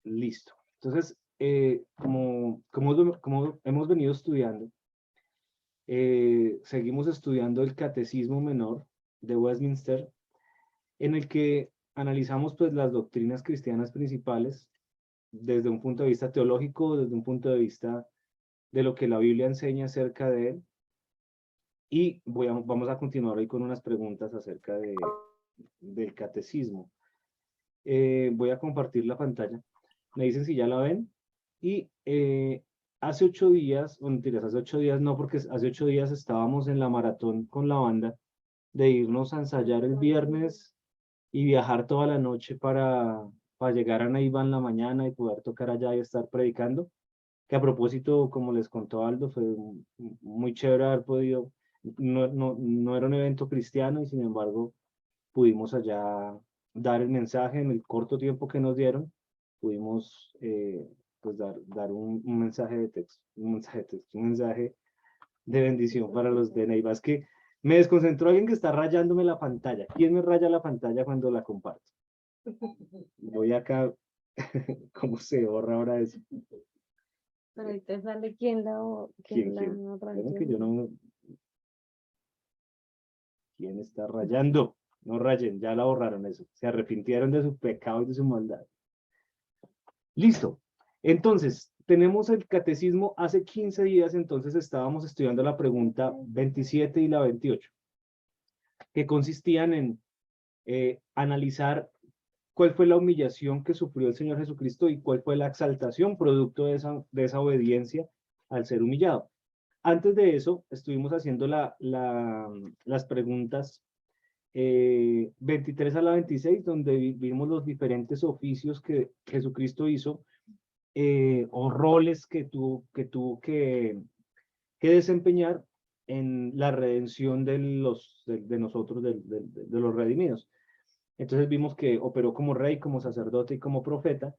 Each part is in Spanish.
Listo. Entonces, como hemos venido estudiando, seguimos estudiando el Catecismo Menor de Westminster, en el que analizamos pues las doctrinas cristianas principales desde un punto de vista teológico, desde un punto de vista de lo que la Biblia enseña acerca de él. Y vamos a continuar hoy con unas preguntas acerca del catecismo. Voy a compartir la pantalla. Me dicen si ya la ven. Y hace 8 días, o mentiras, hace 8 días no, porque hace 8 días estábamos en la maratón con la banda de irnos a ensayar el viernes y viajar toda la noche para llegar a Neiva en la mañana y poder tocar allá y estar predicando. Que a propósito, como les contó Aldo, fue muy chévere haber podido, no era un evento cristiano y sin embargo pudimos allá dar el mensaje en el corto tiempo que nos dieron, pudimos pues dar un mensaje de texto, un mensaje de bendición para los de Neiva. Es que me desconcentró alguien que está rayándome la pantalla. ¿Quién me raya la pantalla cuando la comparto? Voy acá, ¿cómo se borra ahora eso? Pero ahí te sale quién ¿Quién? la Esperen que rayó. yo no... ¿Quién está rayando? No rayen, ya la borraron eso. Se arrepintieron de su pecado y de su maldad. Listo. Entonces, tenemos el catecismo. Hace 15 días, entonces, estábamos estudiando la pregunta 27 y la 28, que consistían en analizar cuál fue la humillación que sufrió el Señor Jesucristo y cuál fue la exaltación producto de esa obediencia al ser humillado. Antes de eso, estuvimos haciendo las preguntas 23 a la 26, donde vimos los diferentes oficios que Jesucristo hizo, o roles que desempeñar en la redención de nosotros, de los redimidos. Entonces vimos que operó como rey, como sacerdote y como profeta,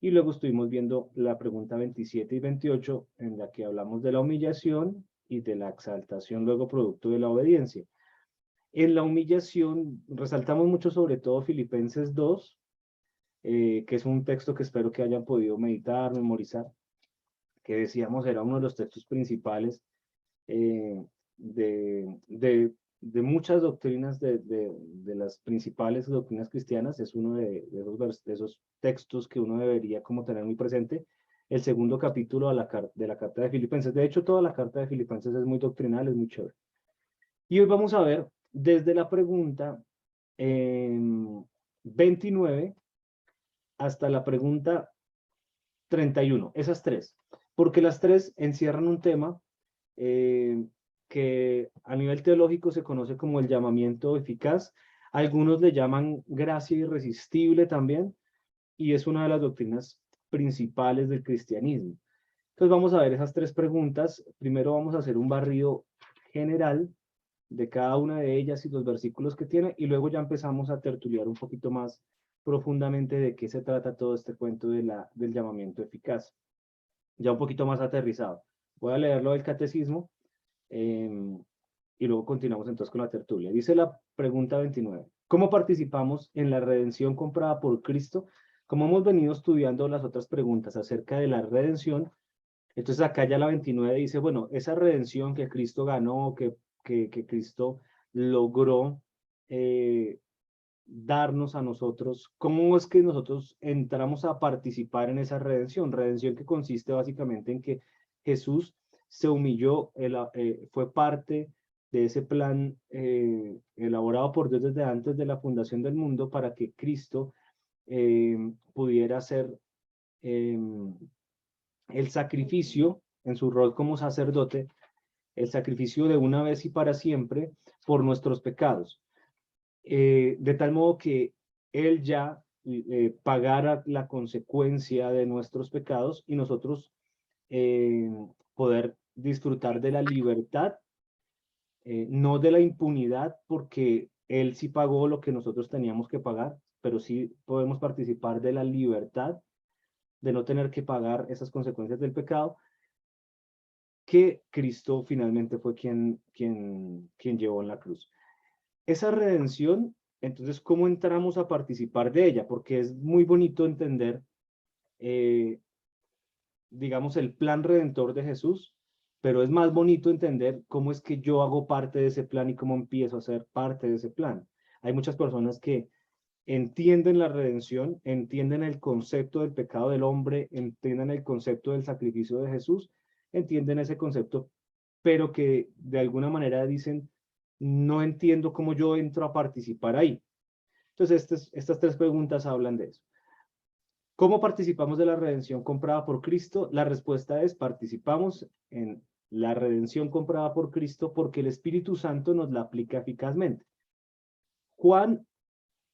y luego estuvimos viendo la pregunta 27 y 28, en la que hablamos de la humillación y de la exaltación, luego producto de la obediencia. En la humillación resaltamos mucho sobre todo Filipenses 2, que es un texto que espero que hayan podido meditar, memorizar, que decíamos era uno de los textos principales eh, de muchas doctrinas, de las principales doctrinas cristianas. Es uno de esos textos que uno debería como tener muy presente. El segundo capítulo de la carta de Filipenses. De hecho, toda la carta de Filipenses es muy doctrinal, es muy chévere. Y hoy vamos a ver desde la pregunta 29 hasta la pregunta 31, esas tres, porque las tres encierran un tema eh, que a nivel teológico se conoce como el llamamiento eficaz. Algunos le llaman gracia irresistible también, y es una de las doctrinas principales del cristianismo. Entonces vamos a ver esas tres preguntas. Primero vamos a hacer un barrido general de cada una de ellas y los versículos que tiene, y luego ya empezamos a tertuliar un poquito más profundamente de qué se trata todo este cuento del llamamiento eficaz, ya un poquito más aterrizado. Voy a leerlo del catecismo y luego continuamos entonces con la tertulia. Dice la pregunta 29. ¿Cómo participamos en la redención comprada por Cristo? Como hemos venido estudiando las otras preguntas acerca de la redención, entonces acá ya la 29 dice, bueno, esa redención que Cristo ganó, que Cristo logró darnos a nosotros, ¿cómo es que nosotros entramos a participar en esa redención? Redención que consiste básicamente en que Jesús se humilló, fue parte de ese plan elaborado por Dios desde antes de la fundación del mundo para que Cristo pudiera ser el sacrificio en su rol como sacerdote, el sacrificio de una vez y para siempre por nuestros pecados, de tal modo que Él ya pagara la consecuencia de nuestros pecados y nosotros eh, poder disfrutar de la libertad, no de la impunidad, porque Él sí pagó lo que nosotros teníamos que pagar, pero sí podemos participar de la libertad de no tener que pagar esas consecuencias del pecado, que Cristo finalmente fue quien llevó en la cruz. Esa redención, entonces, ¿cómo entramos a participar de ella? Porque es muy bonito entender digamos, el plan redentor de Jesús, pero es más bonito entender cómo es que yo hago parte de ese plan y cómo empiezo a ser parte de ese plan. Hay muchas personas que entienden la redención, entienden el concepto del pecado del hombre, entienden el concepto del sacrificio de Jesús, entienden ese concepto, pero que de alguna manera dicen, no entiendo cómo yo entro a participar ahí. Entonces, estas tres preguntas hablan de eso. ¿Cómo participamos de la redención comprada por Cristo? La respuesta es, participamos en la redención comprada por Cristo porque el Espíritu Santo nos la aplica eficazmente. Juan,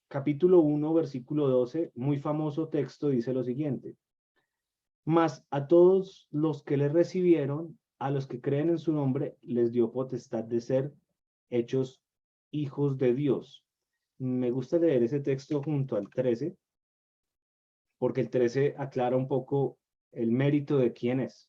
capítulo 1, versículo 12, muy famoso texto, dice lo siguiente: mas a todos los que le recibieron, a los que creen en su nombre, les dio potestad de ser hechos hijos de Dios. Me gusta leer ese texto junto al 13, porque el 13 aclara un poco el mérito de quién es.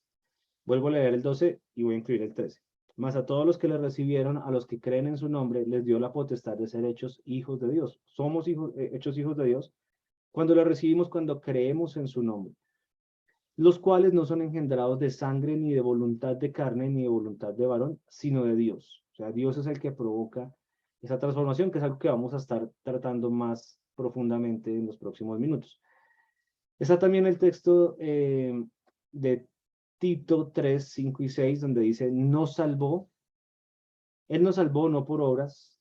Vuelvo a leer el 12 y voy a incluir el 13. Mas a todos los que le recibieron, a los que creen en su nombre, les dio la potestad de ser hechos hijos de Dios. Somos hechos hijos de Dios cuando le recibimos, cuando creemos en su nombre, los cuales no son engendrados de sangre, ni de voluntad de carne, ni de voluntad de varón, sino de Dios. O sea, Dios es el que provoca esa transformación, que es algo que vamos a estar tratando más profundamente en los próximos minutos. Está también el texto de Tito 3, 5 y 6, donde dice, nos salvó, Él nos salvó no por obras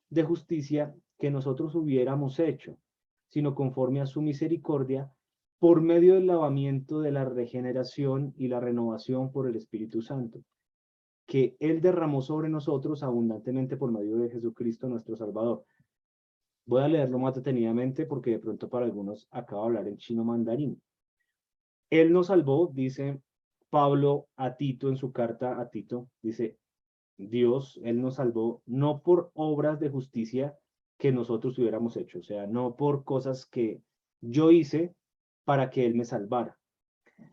de justicia que nosotros hubiéramos hecho, sino conforme a su misericordia, por medio del lavamiento de la regeneración y la renovación por el Espíritu Santo, que Él derramó sobre nosotros abundantemente por medio de Jesucristo nuestro Salvador. Voy a leerlo más detenidamente porque de pronto para algunos acabo de hablar en chino mandarín. Él nos salvó, dice Pablo a Tito en su carta a Tito, dice, Dios, Él nos salvó no por obras de justicia que nosotros hubiéramos hecho, o sea, no por cosas que yo hice para que Él me salvara,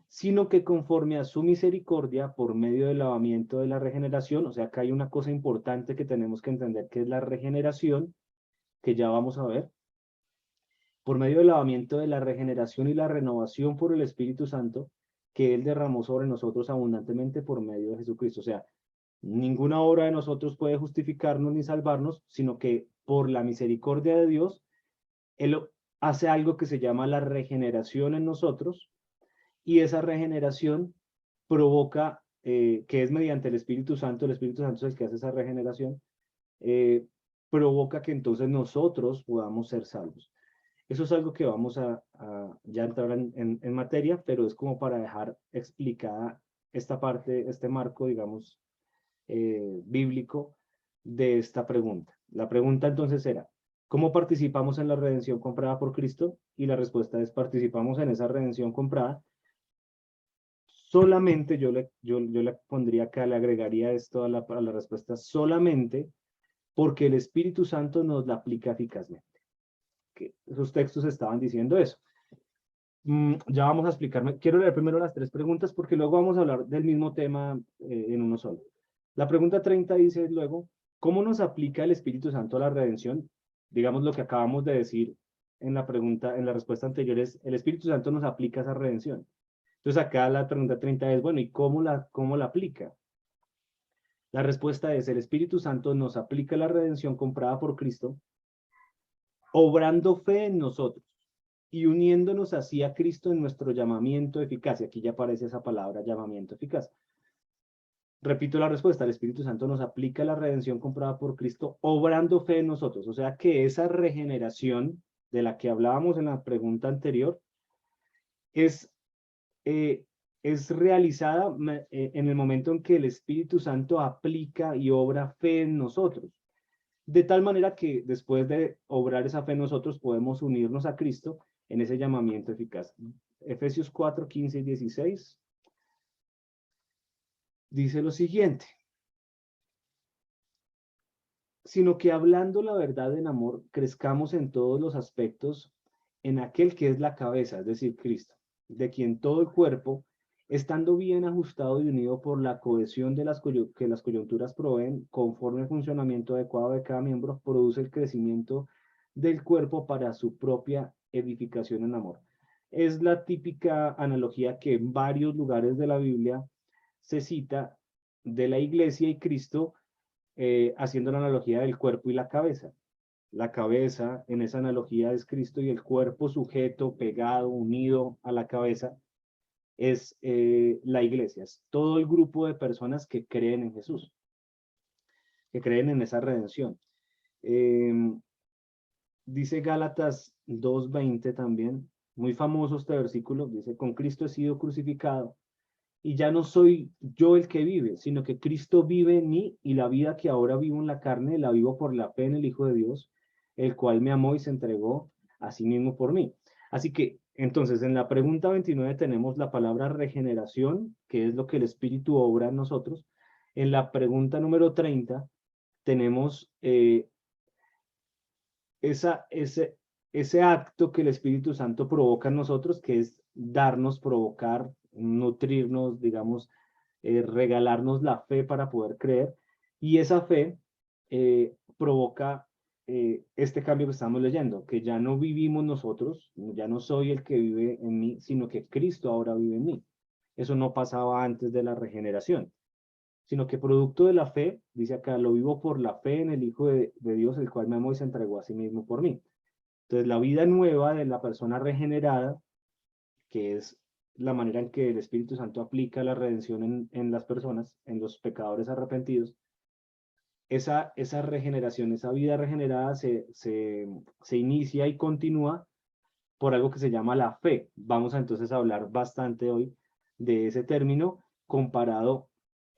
sino que conforme a su misericordia, por medio del lavamiento de la regeneración, o sea, acá hay una cosa importante que tenemos que entender, que es la regeneración, que ya vamos a ver, por medio del lavamiento de la regeneración y la renovación por el Espíritu Santo, que Él derramó sobre nosotros abundantemente por medio de Jesucristo. O sea, ninguna obra de nosotros puede justificarnos ni salvarnos, sino que por la misericordia de Dios, Él hace algo que se llama la regeneración en nosotros, y esa regeneración provoca, que es mediante el Espíritu Santo es el que hace esa regeneración, provoca que entonces nosotros podamos ser salvos. Eso es algo que vamos a ya entrar en materia, pero es como para dejar explicada esta parte, este marco, digamos, bíblico de esta pregunta. La pregunta entonces era, ¿cómo participamos en la redención comprada por Cristo? Y la respuesta es, participamos en esa redención comprada. Solamente yo le pondría acá, le agregaría esto a la respuesta, solamente porque el Espíritu Santo nos la aplica eficazmente. Que esos textos estaban diciendo eso. Ya vamos a explicarme. Quiero leer primero las tres preguntas porque luego vamos a hablar del mismo tema en uno solo. La pregunta 30 dice luego, ¿cómo nos aplica el Espíritu Santo a la redención? Digamos lo que acabamos de decir en la pregunta, en la respuesta anterior es, el Espíritu Santo nos aplica esa redención. Entonces acá la pregunta 30 es, bueno, ¿y cómo la aplica? La respuesta es, el Espíritu Santo nos aplica la redención comprada por Cristo, obrando fe en nosotros y uniéndonos así a Cristo en nuestro llamamiento eficaz. Y aquí ya aparece esa palabra, llamamiento eficaz. Repito la respuesta, el Espíritu Santo nos aplica la redención comprada por Cristo, obrando fe en nosotros. O sea que esa regeneración de la que hablábamos en la pregunta anterior es, es realizada en el momento en que el Espíritu Santo aplica y obra fe en nosotros. De tal manera que después de obrar esa fe en nosotros podemos unirnos a Cristo en ese llamamiento eficaz. Efesios 4, 15 y 16 dice lo siguiente: sino que hablando la verdad en amor, crezcamos en todos los aspectos en aquel que es la cabeza, es decir, Cristo, de quien todo el cuerpo, estando bien ajustado y unido por la cohesión de que las coyunturas proveen, conforme al funcionamiento adecuado de cada miembro, produce el crecimiento del cuerpo para su propia edificación en amor. Es la típica analogía que en varios lugares de la Biblia se cita de la iglesia y Cristo, haciendo la analogía del cuerpo y la cabeza. La cabeza en esa analogía es Cristo y el cuerpo sujeto, pegado, unido a la cabeza es la iglesia, es todo el grupo de personas que creen en Jesús, que creen en esa redención. Dice Gálatas 2:20 también, muy famoso este versículo, dice, con Cristo he sido crucificado y ya no soy yo el que vive, sino que Cristo vive en mí y la vida que ahora vivo en la carne la vivo por la fe en el Hijo de Dios, el cual me amó y se entregó a sí mismo por mí. Así que, entonces, en la pregunta 29 tenemos la palabra regeneración, que es lo que el Espíritu obra en nosotros. En la pregunta número 30 tenemos ese acto que el Espíritu Santo provoca en nosotros, que es darnos, provocar, nutrirnos, digamos, regalarnos la fe para poder creer. Y esa fe provoca este cambio que estamos leyendo, que ya no vivimos nosotros, ya no soy el que vive en mí, sino que Cristo ahora vive en mí. Eso no pasaba antes de la regeneración, sino que producto de la fe, dice acá, lo vivo por la fe en el Hijo de Dios, el cual me amó y se entregó a sí mismo por mí. Entonces, la vida nueva de la persona regenerada, que es la manera en que el Espíritu Santo aplica la redención en las personas, en los pecadores arrepentidos, esa regeneración, esa vida regenerada se inicia y continúa por algo que se llama la fe. Vamos a entonces a hablar bastante hoy de ese término comparado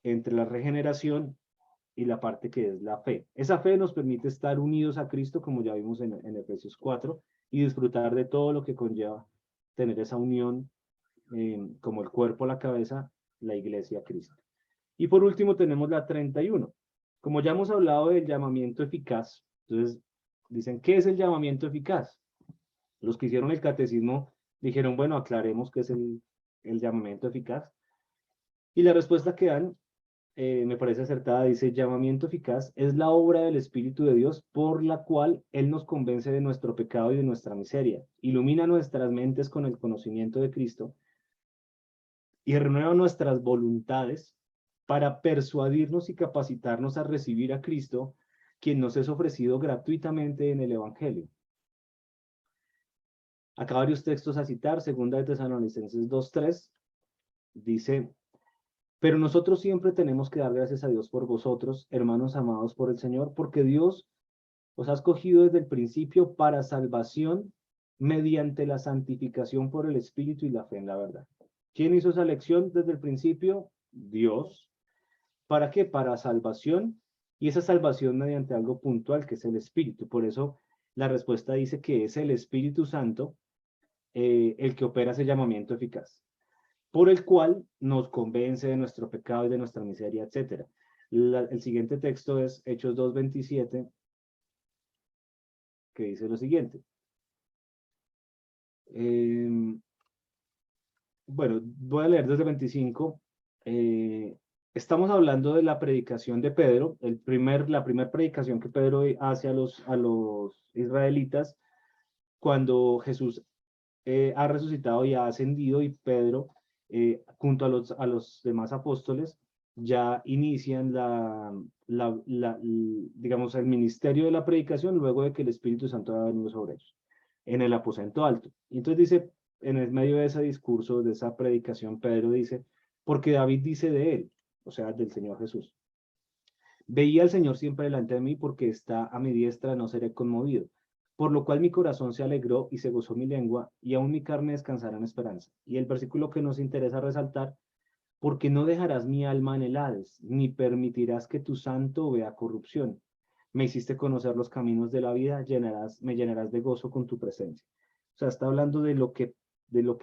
entre la regeneración y la parte que es la fe. Esa fe nos permite estar unidos a Cristo, como ya vimos en Efesios 4, y disfrutar de todo lo que conlleva tener esa unión como el cuerpo, la cabeza, la iglesia, Cristo. Y por último tenemos la 31. Como ya hemos hablado del llamamiento eficaz, entonces dicen, ¿qué es el llamamiento eficaz? Los que hicieron el catecismo dijeron, bueno, aclaremos qué es el llamamiento eficaz. Y la respuesta que dan me parece acertada, dice, llamamiento eficaz es la obra del Espíritu de Dios por la cual Él nos convence de nuestro pecado y de nuestra miseria, ilumina nuestras mentes con el conocimiento de Cristo y renueva nuestras voluntades para persuadirnos y capacitarnos a recibir a Cristo, quien nos es ofrecido gratuitamente en el Evangelio. Acá varios textos a citar, segunda de Tesalonicenses 2:3, dice, pero nosotros siempre tenemos que dar gracias a Dios por vosotros, hermanos amados por el Señor, porque Dios os ha escogido desde el principio para salvación mediante la santificación por el Espíritu y la fe en la verdad. ¿Quién hizo esa elección desde el principio? Dios. ¿Para qué? Para salvación, y esa salvación mediante algo puntual que es el Espíritu. Por eso la respuesta dice que es el Espíritu Santo el que opera ese llamamiento eficaz, por el cual nos convence de nuestro pecado y de nuestra miseria, etc. El siguiente texto es Hechos 2:27, que dice lo siguiente. Bueno, voy a leer desde el 25. Estamos hablando de la predicación de Pedro, la primera predicación que Pedro hace a los israelitas cuando Jesús ha resucitado y ha ascendido, y Pedro, junto a los demás apóstoles, ya inician digamos, el ministerio de la predicación luego de que el Espíritu Santo ha venido sobre ellos, en el aposento alto. Y entonces dice, en el medio de ese discurso, de esa predicación, Pedro dice, porque David dice de él, o sea, del Señor Jesús, veía al Señor siempre delante de mí, porque está a mi diestra, no seré conmovido. Por lo cual mi corazón se alegró y se gozó mi lengua, y aún mi carne descansará en esperanza. Y el versículo que nos interesa resaltar, porque no dejarás mi alma en el Hades, ni permitirás que tu santo vea corrupción. Me hiciste conocer los caminos de la vida, me llenarás de gozo con tu presencia. O sea, está hablando de lo que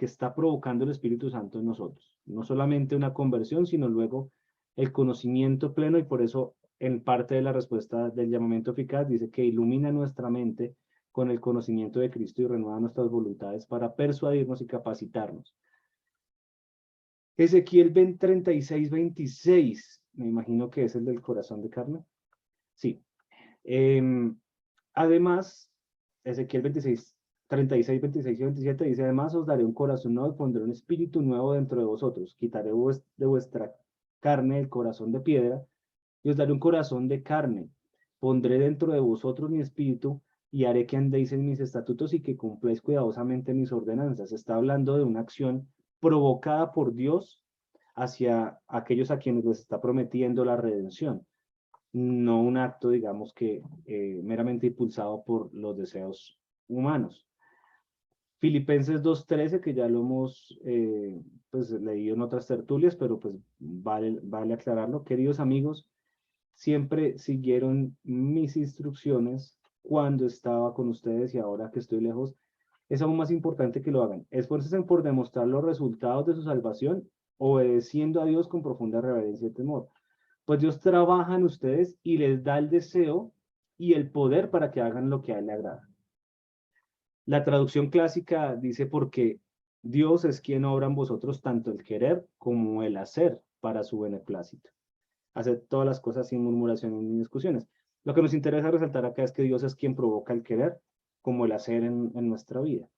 está provocando el Espíritu Santo en nosotros. No solamente una conversión, sino luego el conocimiento pleno, y por eso en parte de la respuesta del llamamiento eficaz dice que ilumina nuestra mente con el conocimiento de Cristo y renueva nuestras voluntades para persuadirnos y capacitarnos. Ezequiel 36:26, me imagino que es el del corazón de carne. Sí. Además, Ezequiel 26, 36, 26 y 27 dice, además os daré un corazón nuevo y pondré un espíritu nuevo dentro de vosotros. Quitaré de vuestra carne el corazón de piedra y os daré un corazón de carne. Pondré dentro de vosotros mi espíritu y haré que andéis en mis estatutos y que cumpláis cuidadosamente mis ordenanzas. Está hablando de una acción provocada por Dios hacia aquellos a quienes les está prometiendo la redención, no un acto, digamos que meramente impulsado por los deseos humanos. Filipenses 2:13, que ya lo hemos pues, leído en otras tertulias, pero pues vale aclararlo. Queridos amigos, siempre siguieron mis instrucciones cuando estaba con ustedes y ahora que estoy lejos, es aún más importante que lo hagan. Esfuércense por demostrar los resultados de su salvación, obedeciendo a Dios con profunda reverencia y temor. Pues Dios trabaja en ustedes y les da el deseo y el poder para que hagan lo que a Él le agrada. La traducción clásica dice porque Dios es quien obra en vosotros tanto el querer como el hacer para su beneplácito. Hacer todas las cosas sin murmuraciones ni discusiones. Lo que nos interesa resaltar acá es que Dios es quien provoca el querer como el hacer en nuestra vida.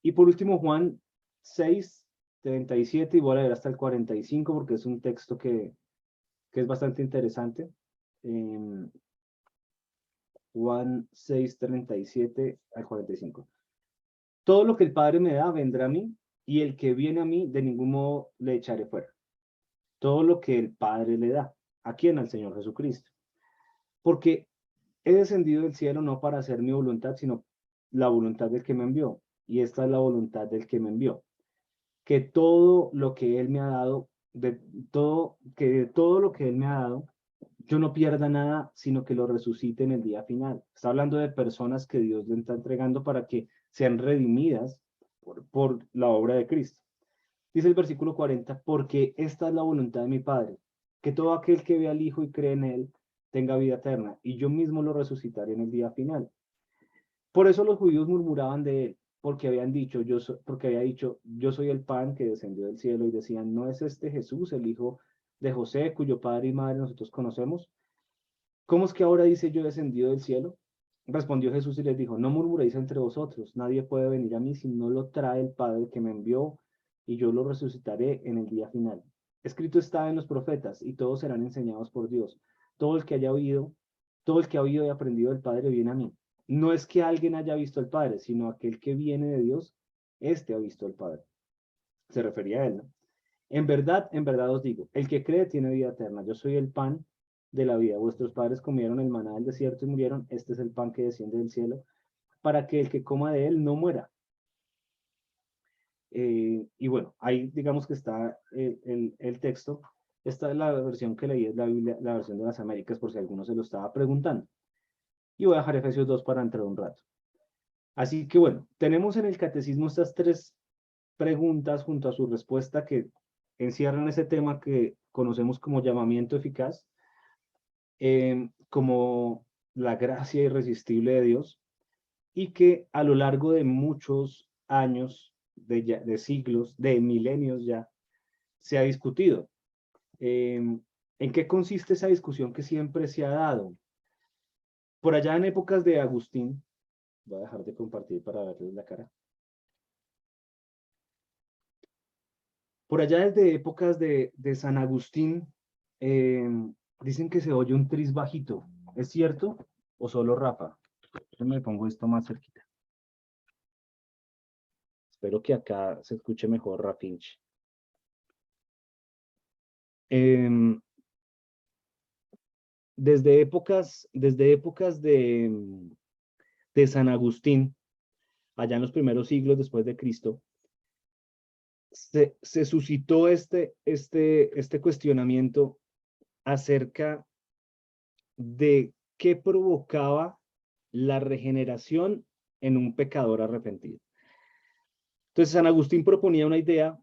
Y por último, Juan 6:37, y voy a leer hasta el 45 porque es un texto que es bastante interesante. Juan 6:37 al 45. Todo lo que el Padre me da vendrá a mí, y el que viene a mí de ningún modo le echaré fuera. Todo lo que el Padre le da. ¿A quién? Al Señor Jesucristo. Porque he descendido del cielo no para hacer mi voluntad, sino la voluntad del que me envió. Y esta es la voluntad del que me envió. Que todo lo que Él me ha dado, de todo lo que Él me ha dado, yo no pierda nada, sino que lo resucite en el día final. Está hablando de personas que Dios le está entregando para que sean redimidas por la obra de Cristo. Dice el versículo 40, porque esta es la voluntad de mi Padre, que todo aquel que ve al Hijo y cree en Él tenga vida eterna, y yo mismo lo resucitaré en el día final. Por eso los judíos murmuraban de Él, porque porque había dicho, yo soy el pan que descendió del cielo, y decían, ¿no es este Jesús, el hijo de José, cuyo padre y madre nosotros conocemos? ¿Cómo es que ahora dice yo descendido del cielo? Respondió Jesús y les dijo, no murmuréis entre vosotros, nadie puede venir a mí si no lo trae el Padre que me envió, y yo lo resucitaré en el día final. Escrito está en los profetas, y todos serán enseñados por Dios. Todo el que haya oído, todo el que ha oído y aprendido del Padre viene a mí. No es que alguien haya visto al Padre, sino aquel que viene de Dios, este ha visto al Padre. Se refería a él, ¿no? En verdad os digo, el que cree tiene vida eterna. Yo soy el pan de la vida. Vuestros padres comieron el maná del desierto y murieron. Este es el pan que desciende del cielo, para que el que coma de él no muera. Y bueno, ahí digamos que está el texto. Esta es la versión que leí, es la Biblia, la versión de las Américas, por si alguno se lo estaba preguntando. Y voy a dejar Efesios 2 para entrar un rato. Así que bueno, tenemos en el catecismo estas tres preguntas junto a su respuesta que encierran ese tema que conocemos como llamamiento eficaz, como la gracia irresistible de Dios, y que a lo largo de muchos años, de siglos, de milenios ya, se ha discutido. ¿En qué consiste esa discusión que siempre se ha dado? Por allá en épocas de Agustín, voy a dejar de compartir para verles la cara. Por allá desde épocas de San Agustín, dicen que se oye un tris bajito. ¿Es cierto? ¿O solo Rafa? Yo me pongo esto más cerquita. Espero que acá se escuche mejor, Rafinch. Desde épocas de San Agustín, allá en los primeros siglos después de Cristo, se suscitó este cuestionamiento acerca de qué provocaba la regeneración en un pecador arrepentido. Entonces, San Agustín proponía una idea,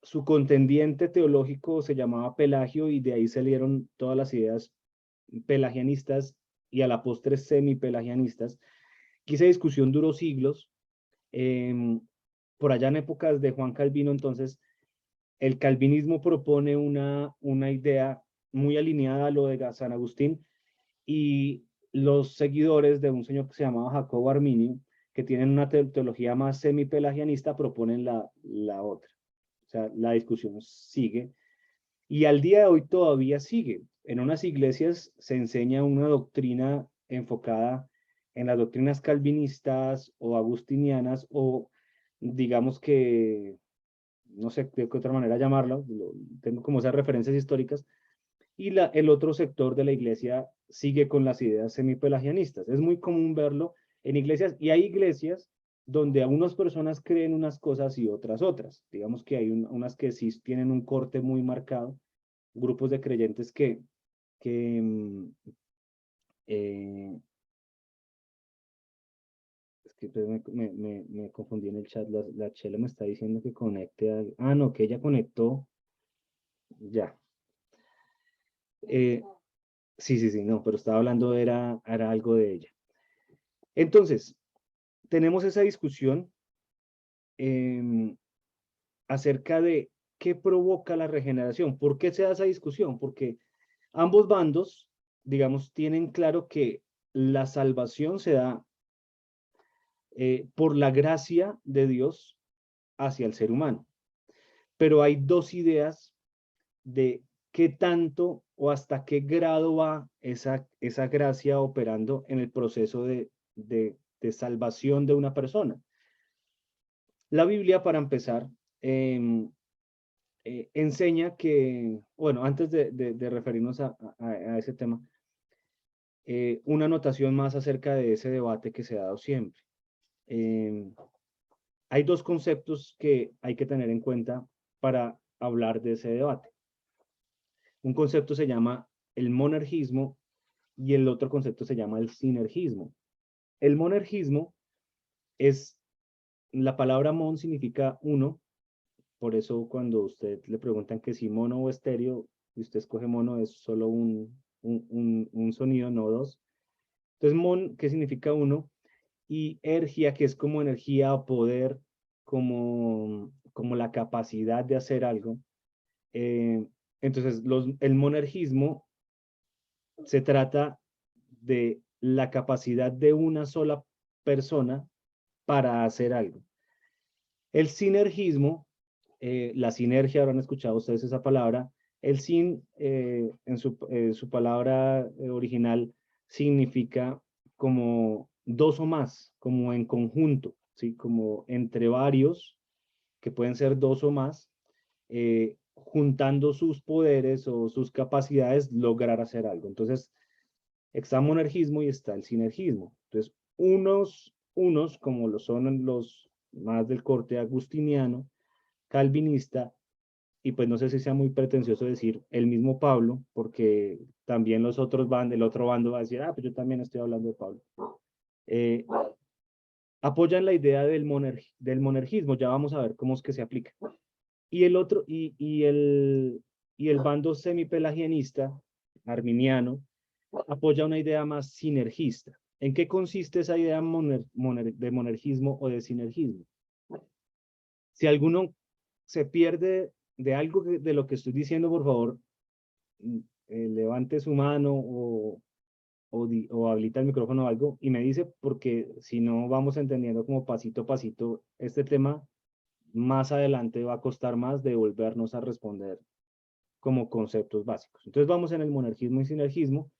su contendiente teológico se llamaba Pelagio, y de ahí salieron todas las ideas pelagianistas y a la postre semi-pelagianistas, que esa discusión duró siglos. Por allá en épocas de Juan Calvino, entonces, el calvinismo propone una idea muy alineada a lo de San Agustín, y los seguidores de un señor que se llamaba Jacobo Arminio, que tienen una teología más semipelagianista, proponen la otra. O sea, la discusión sigue. Y al día de hoy todavía sigue. En unas iglesias se enseña una doctrina enfocada en las doctrinas calvinistas o agustinianas, o digamos que, no sé de qué otra manera llamarlo, tengo como esas referencias históricas, y el otro sector de la iglesia sigue con las ideas semipelagianistas. Es muy común verlo en iglesias, y hay iglesias donde algunas personas creen unas cosas y otras otras. Digamos que hay unas que sí tienen un corte muy marcado, grupos de creyentes que eh, es que pues me confundí en el chat, la Chela me está diciendo que conecte no, que ella conectó, ya. Eh, sí, sí, sí, no, pero estaba hablando, era algo de ella. Entonces, tenemos esa discusión acerca de qué provoca la regeneración. ¿Por qué se da esa discusión? Porque ambos bandos, digamos, tienen claro que la salvación se da por la gracia de Dios hacia el ser humano. Pero hay dos ideas de qué tanto o hasta qué grado va esa gracia operando en el proceso de salvación de una persona. La Biblia, para empezar, enseña que, bueno, antes de referirnos a ese tema, una anotación más acerca de ese debate que se ha dado siempre. Hay dos conceptos que hay que tener en cuenta para hablar de ese debate. Un concepto se llama el monergismo y el otro concepto se llama el sinergismo. El monergismo es, la palabra mon significa uno, por eso cuando usted le preguntan que si mono o estéreo, y usted escoge mono, es solo un sonido, no dos. Entonces, mon, ¿qué significa uno? Y ergia, que es como energía o poder, como la capacidad de hacer algo. Eh, entonces, el monergismo se trata de la capacidad de una sola persona para hacer algo. El sinergismo, la sinergia, habrán escuchado ustedes esa palabra, el sin, en su palabra original, significa como dos o más, como en conjunto, ¿sí? Como entre varios, que pueden ser dos o más, juntando sus poderes o sus capacidades, lograr hacer algo. Entonces, está el monergismo y está el sinergismo. Entonces, unos como lo son los más del corte agustiniano, calvinista, y pues no sé si sea muy pretencioso decir el mismo Pablo, porque también los otros van, el otro bando va a decir, pues yo también estoy hablando de Pablo. Eh, Apoyan la idea del monergismo, ya vamos a ver cómo es que se aplica. Y el otro, y el bando semipelagianista, arminiano, apoya una idea más sinergista. ¿En qué consiste esa idea de monergismo o de sinergismo? Si alguno se pierde de algo de lo que estoy diciendo, por favor, levante su mano o habilita el micrófono o algo y me dice, porque si no vamos entendiendo como pasito a pasito este tema, más adelante va a costar más de volvernos a responder como conceptos básicos. Entonces vamos en el monergismo y sinergismo.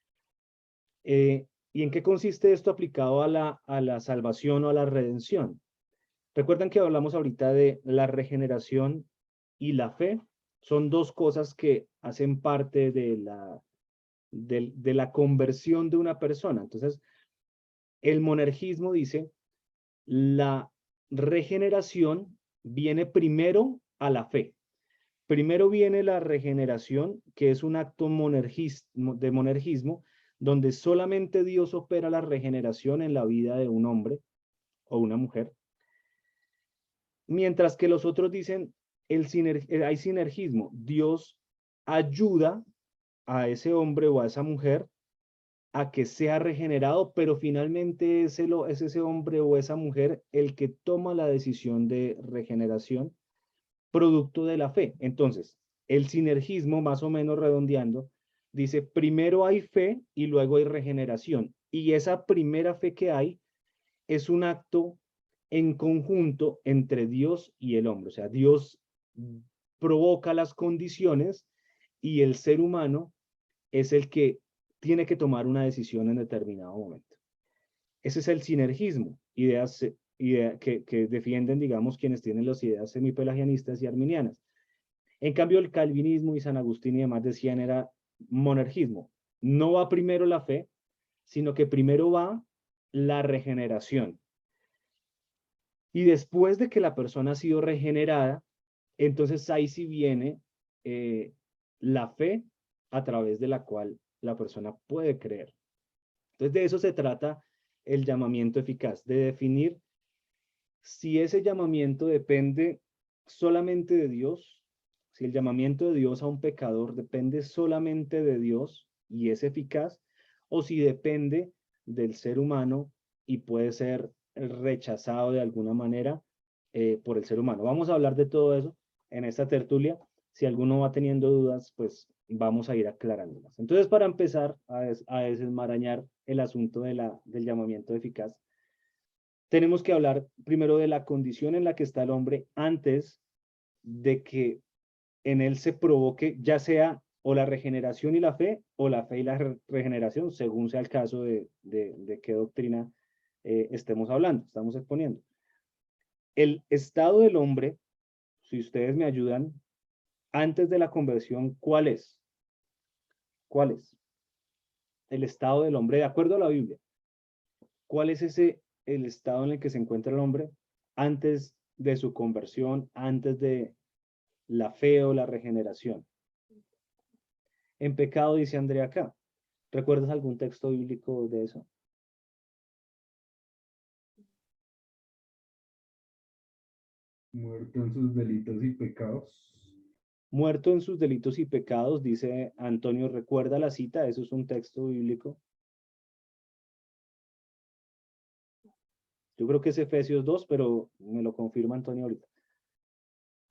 ¿Y en qué consiste esto aplicado a la salvación o a la redención? Recuerdan que hablamos ahorita de la regeneración y la fe. Son dos cosas que hacen parte de la conversión de una persona. Entonces, el monergismo dice, la regeneración viene primero a la fe. Primero viene la regeneración, que es un acto de monergismo, donde solamente Dios opera la regeneración en la vida de un hombre o una mujer. Mientras que los otros dicen, hay sinergismo. Dios ayuda a ese hombre o a esa mujer a que sea regenerado, pero finalmente es ese hombre o esa mujer el que toma la decisión de regeneración producto de la fe. Entonces, el sinergismo, más o menos redondeando, dice, primero hay fe y luego hay regeneración. Y esa primera fe que hay es un acto en conjunto entre Dios y el hombre. O sea, Dios provoca las condiciones y el ser humano es el que tiene que tomar una decisión en determinado momento. Ese es el sinergismo, que defienden, digamos, quienes tienen las ideas semipelagianistas y arminianas. En cambio, el calvinismo y San Agustín y demás decían era monergismo. No va primero la fe, sino que primero va la regeneración. Y después de que la persona ha sido regenerada, entonces ahí sí viene eh, la fe a través de la cual la persona puede creer. Entonces de eso se trata el llamamiento eficaz, de definir si ese llamamiento depende solamente de Dios, si el llamamiento de Dios a un pecador depende solamente de Dios y es eficaz, o si depende del ser humano y puede ser rechazado de alguna manera por el ser humano. Vamos a hablar de todo eso en esta tertulia. Si alguno va teniendo dudas, pues vamos a ir aclarándolas. Entonces, para empezar a desmarañar el asunto del llamamiento eficaz, tenemos que hablar primero de la condición en la que está el hombre antes de que en él se provoque ya sea o la regeneración y la fe, o la fe y la regeneración, según sea el caso de qué doctrina estemos hablando, estamos exponiendo. El estado del hombre, si ustedes me ayudan, antes de la conversión, ¿cuál es? ¿Cuál es? El estado del hombre, de acuerdo a la Biblia. ¿Cuál es el estado en el que se encuentra el hombre antes de su conversión, antes de la fe o la regeneración? En pecado, dice Andrea acá. ¿Recuerdas algún texto bíblico de eso? Muerto en sus delitos y pecados. Muerto en sus delitos y pecados, dice Antonio, recuerda la cita, eso es un texto bíblico. Yo creo que es Efesios 2, pero me lo confirma Antonio ahorita.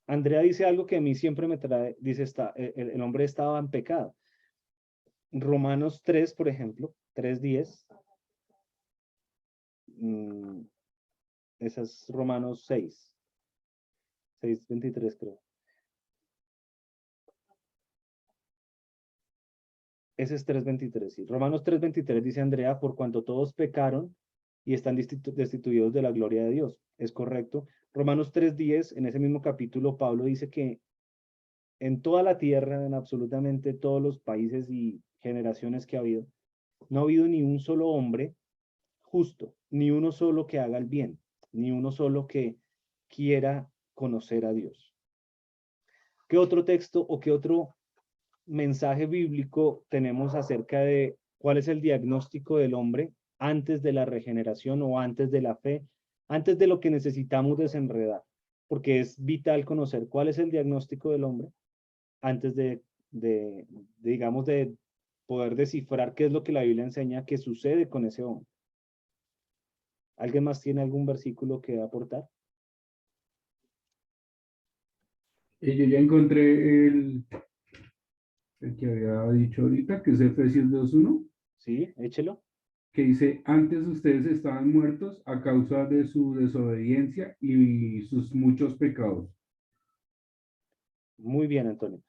Andrea dice algo que a mí siempre me trae, dice, el hombre estaba en pecado. Romanos 3, por ejemplo, 3:10. Esa es Romanos 6:23 creo. Ese es 3:23, sí. Romanos 3:23 dice Andrea, por cuanto todos pecaron y están destituidos de la gloria de Dios. Es correcto. Romanos 3:10, en ese mismo capítulo, Pablo dice que en toda la tierra, en absolutamente todos los países y generaciones que ha habido, no ha habido ni un solo hombre justo, ni uno solo que haga el bien, ni uno solo que quiera conocer a Dios. ¿Qué otro texto o qué otro mensaje bíblico tenemos acerca de cuál es el diagnóstico del hombre antes de la regeneración o antes de la fe, antes de lo que necesitamos desenredar? Porque es vital conocer cuál es el diagnóstico del hombre antes digamos, de poder descifrar qué es lo que la Biblia enseña que sucede con ese hombre. ¿Alguien más tiene algún versículo que aportar? Y yo ya encontré el que había dicho ahorita, que es Efesios 2:1, Sí, échelo. que dice, antes ustedes estaban muertos a causa de su desobediencia y sus muchos pecados. Muy bien, Antonio.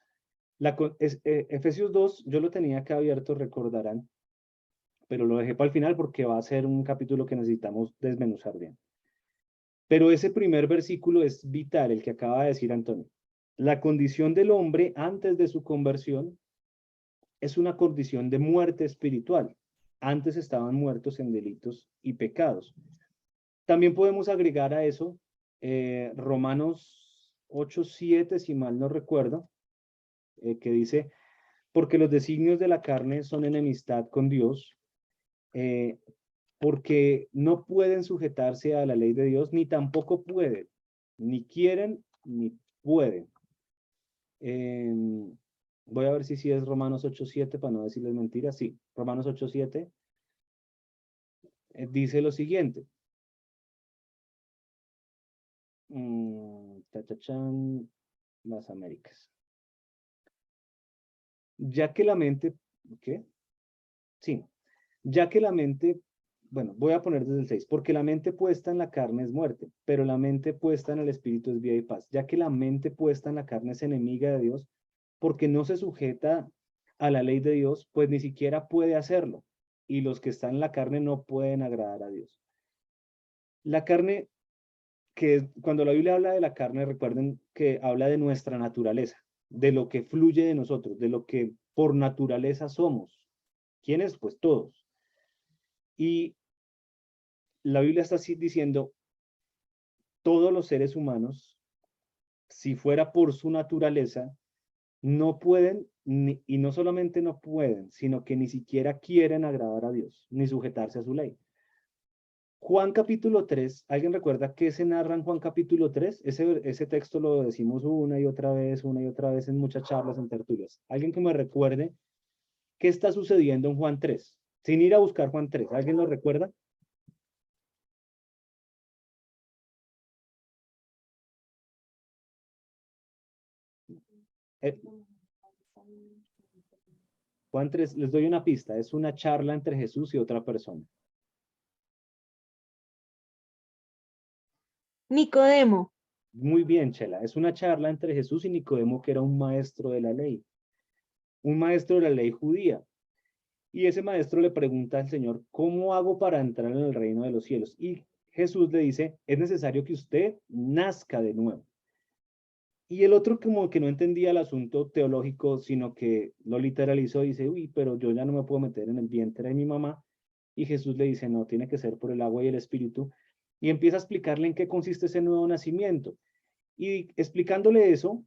Efesios 2, yo lo tenía acá abierto, recordarán, pero lo dejé para el final porque va a ser un capítulo que necesitamos desmenuzar bien. Pero ese primer versículo es vital, el que acaba de decir Antonio. La condición del hombre antes de su conversión es una condición de muerte espiritual. Antes estaban muertos en delitos y pecados. También podemos agregar a eso Romanos 8:7, si mal no recuerdo, que dice, porque los designios de la carne son enemistad con Dios, eh, porque no pueden sujetarse a la ley de Dios, ni tampoco pueden, ni quieren, ni pueden. Voy a ver si es Romanos 8:7 para no decirles mentiras. Sí, Romanos 8:7 dice lo siguiente. Las Américas. Ya que la mente, ¿qué? Sí, Ya que la mente, bueno, voy a poner desde el 6, porque la mente puesta en la carne es muerte, pero la mente puesta en el espíritu es vida y paz. Ya que la mente puesta en la carne es enemiga de Dios, porque no se sujeta a la ley de Dios, pues ni siquiera puede hacerlo. Y los que están en la carne no pueden agradar a Dios. La carne, cuando la Biblia habla de la carne, recuerden que habla de nuestra naturaleza, de lo que fluye de nosotros, de lo que por naturaleza somos. ¿Quiénes? Pues todos. Y la Biblia está así diciendo, todos los seres humanos, si fuera por su naturaleza, no pueden, y no solamente no pueden, sino que ni siquiera quieren agradar a Dios, ni sujetarse a su ley. Juan capítulo 3, ¿alguien recuerda qué se narra en Juan capítulo 3? Ese texto lo decimos una y otra vez en muchas charlas, en tertulias. ¿Alguien que me recuerde qué está sucediendo en Juan 3? Sin ir a buscar Juan 3, ¿alguien lo recuerda? Eh, Juan 3, les doy una pista, es una charla entre Jesús y otra persona. Nicodemo. Muy bien, Chela, es una charla entre Jesús y Nicodemo, que era un maestro de la ley, un maestro de la ley judía. Y ese maestro le pregunta al Señor, ¿cómo hago para entrar en el reino de los cielos? Y Jesús le dice, es necesario que usted nazca de nuevo. Y el otro como que no entendía el asunto teológico, sino que lo literalizó, dice, uy, pero yo ya no me puedo meter en el vientre de mi mamá. Y Jesús le dice, no, tiene que ser por el agua y el espíritu. Y empieza a explicarle en qué consiste ese nuevo nacimiento. Y explicándole eso,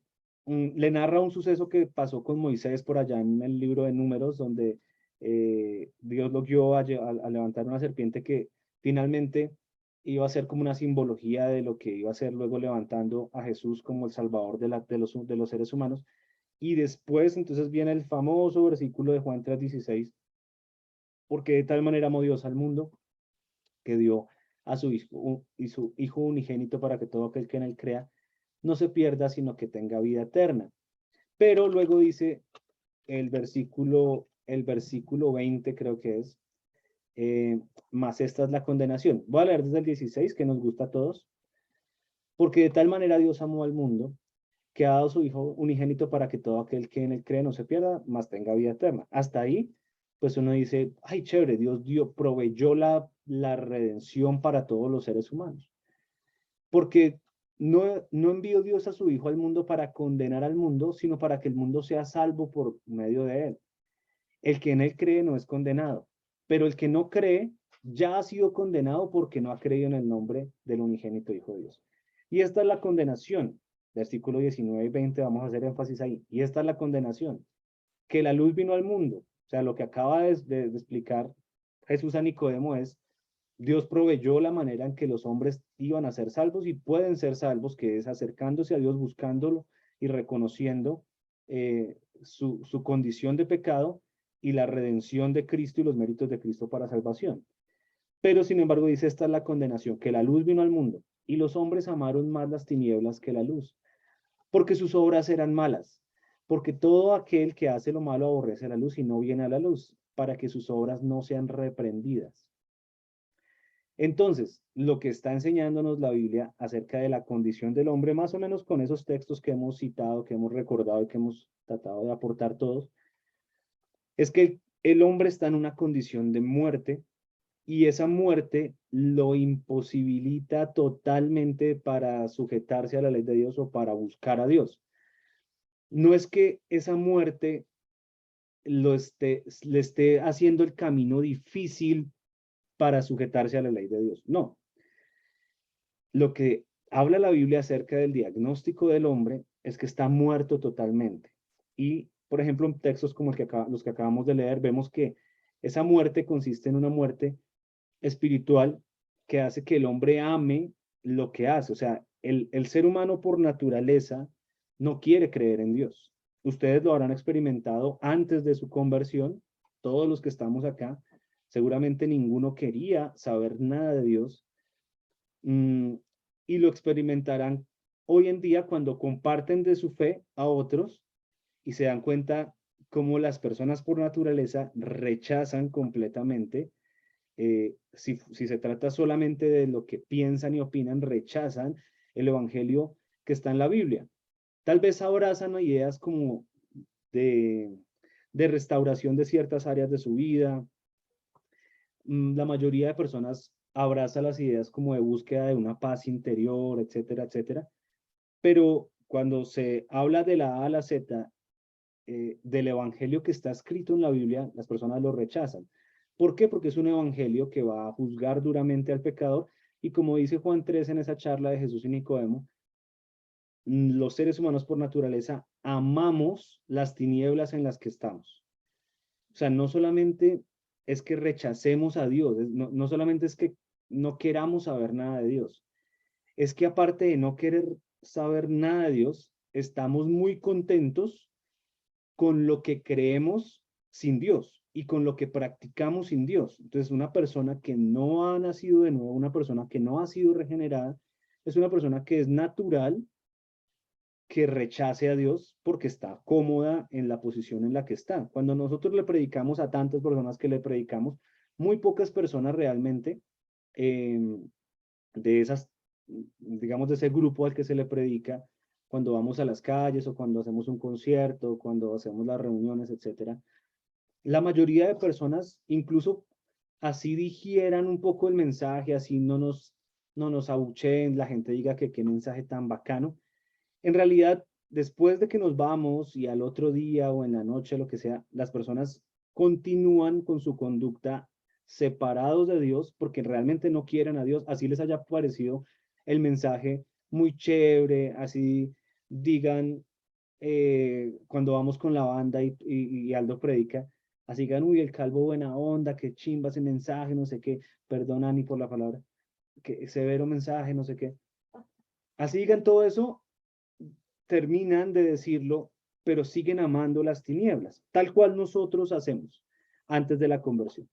le narra un suceso que pasó con Moisés por allá en el libro de Números, donde Dios lo guió a levantar una serpiente que finalmente iba a ser como una simbología de lo que iba a ser luego levantando a Jesús como el Salvador de los seres humanos. Y después entonces viene el famoso versículo de Juan 3:16, porque de tal manera amó Dios al mundo que dio a su hijo unigénito para que todo aquel que en él crea no se pierda, sino que tenga vida eterna. Pero luego dice el versículo 20, creo que es, más esta es la condenación. Voy a leer desde el 16, que nos gusta a todos. Porque de tal manera Dios amó al mundo, que ha dado su Hijo unigénito para que todo aquel que en él cree no se pierda, mas tenga vida eterna. Hasta ahí, pues uno dice, ay, chévere, Dios proveyó la redención para todos los seres humanos. Porque no envió Dios a su Hijo al mundo para condenar al mundo, sino para que el mundo sea salvo por medio de él. El que en él cree no es condenado, pero el que no cree ya ha sido condenado porque no ha creído en el nombre del unigénito Hijo de Dios. Y esta es la condenación. Versículo 19 y 20, vamos a hacer énfasis ahí. Y esta es la condenación, que la luz vino al mundo. O sea, lo que acaba de explicar Jesús a Nicodemo es, Dios proveyó la manera en que los hombres iban a ser salvos y pueden ser salvos, que es acercándose a Dios, buscándolo y reconociendo su condición de pecado y la redención de Cristo y los méritos de Cristo para salvación. Pero sin embargo dice, esta es la condenación, que la luz vino al mundo y los hombres amaron más las tinieblas que la luz, porque sus obras eran malas, porque todo aquel que hace lo malo aborrece la luz y no viene a la luz, para que sus obras no sean reprendidas. Entonces, lo que está enseñándonos la Biblia acerca de la condición del hombre, más o menos con esos textos que hemos citado, que hemos recordado y que hemos tratado de aportar todos, es que el hombre está en una condición de muerte y esa muerte lo imposibilita totalmente para sujetarse a la ley de Dios o para buscar a Dios. No es que esa muerte le esté haciendo el camino difícil para sujetarse a la ley de Dios. No. Lo que habla la Biblia acerca del diagnóstico del hombre es que está muerto totalmente. Y, por ejemplo, en textos como los que acabamos de leer, vemos que esa muerte consiste en una muerte espiritual que hace que el hombre ame lo que hace. O sea, el ser humano por naturaleza no quiere creer en Dios. Ustedes lo habrán experimentado antes de su conversión. Todos los que estamos acá, seguramente ninguno quería saber nada de Dios. Y lo experimentarán hoy en día cuando comparten de su fe a otros y se dan cuenta cómo las personas por naturaleza rechazan completamente, si se trata solamente de lo que piensan y opinan, rechazan el evangelio que está en la Biblia. Tal vez abrazan ideas como de, de restauración de ciertas áreas de su vida. La mayoría de personas abraza las ideas como de búsqueda de una paz interior, etcétera, etcétera. Pero cuando se habla de la A a la Z, del evangelio que está escrito en la Biblia, las personas lo rechazan. ¿Por qué? Porque es un evangelio que va a juzgar duramente al pecador, y como dice Juan 3 en esa charla de Jesús y Nicodemo, los seres humanos por naturaleza amamos las tinieblas en las que estamos. O sea, no solamente es que rechacemos a Dios, no solamente es que no queramos saber nada de Dios, es que aparte de no querer saber nada de Dios, estamos muy contentos con lo que creemos sin Dios y con lo que practicamos sin Dios. Entonces, una persona que no ha nacido de nuevo, una persona que no ha sido regenerada, es una persona que es natural que rechace a Dios porque está cómoda en la posición en la que está. Cuando nosotros le predicamos a tantas personas que le predicamos, muy pocas personas realmente eh, de esas, digamos, de ese grupo al que se le predica, cuando vamos a las calles o cuando hacemos un concierto, cuando hacemos las reuniones, etcétera, la mayoría de personas, incluso así digieran un poco el mensaje, así no nos abucheen, la gente diga que qué mensaje tan bacano, en realidad, después de que nos vamos y al otro día o en la noche, lo que sea, las personas continúan con su conducta separados de Dios porque realmente no quieren a Dios, así les haya parecido el mensaje muy chévere, así digan cuando vamos con la banda y Aldo predica, así digan, uy, el calvo buena onda, qué chimba ese mensaje, no sé qué, perdona Ani por la palabra, qué severo mensaje, no sé qué. Así digan todo eso, terminan de decirlo, pero siguen amando las tinieblas, tal cual nosotros hacemos antes de la conversión.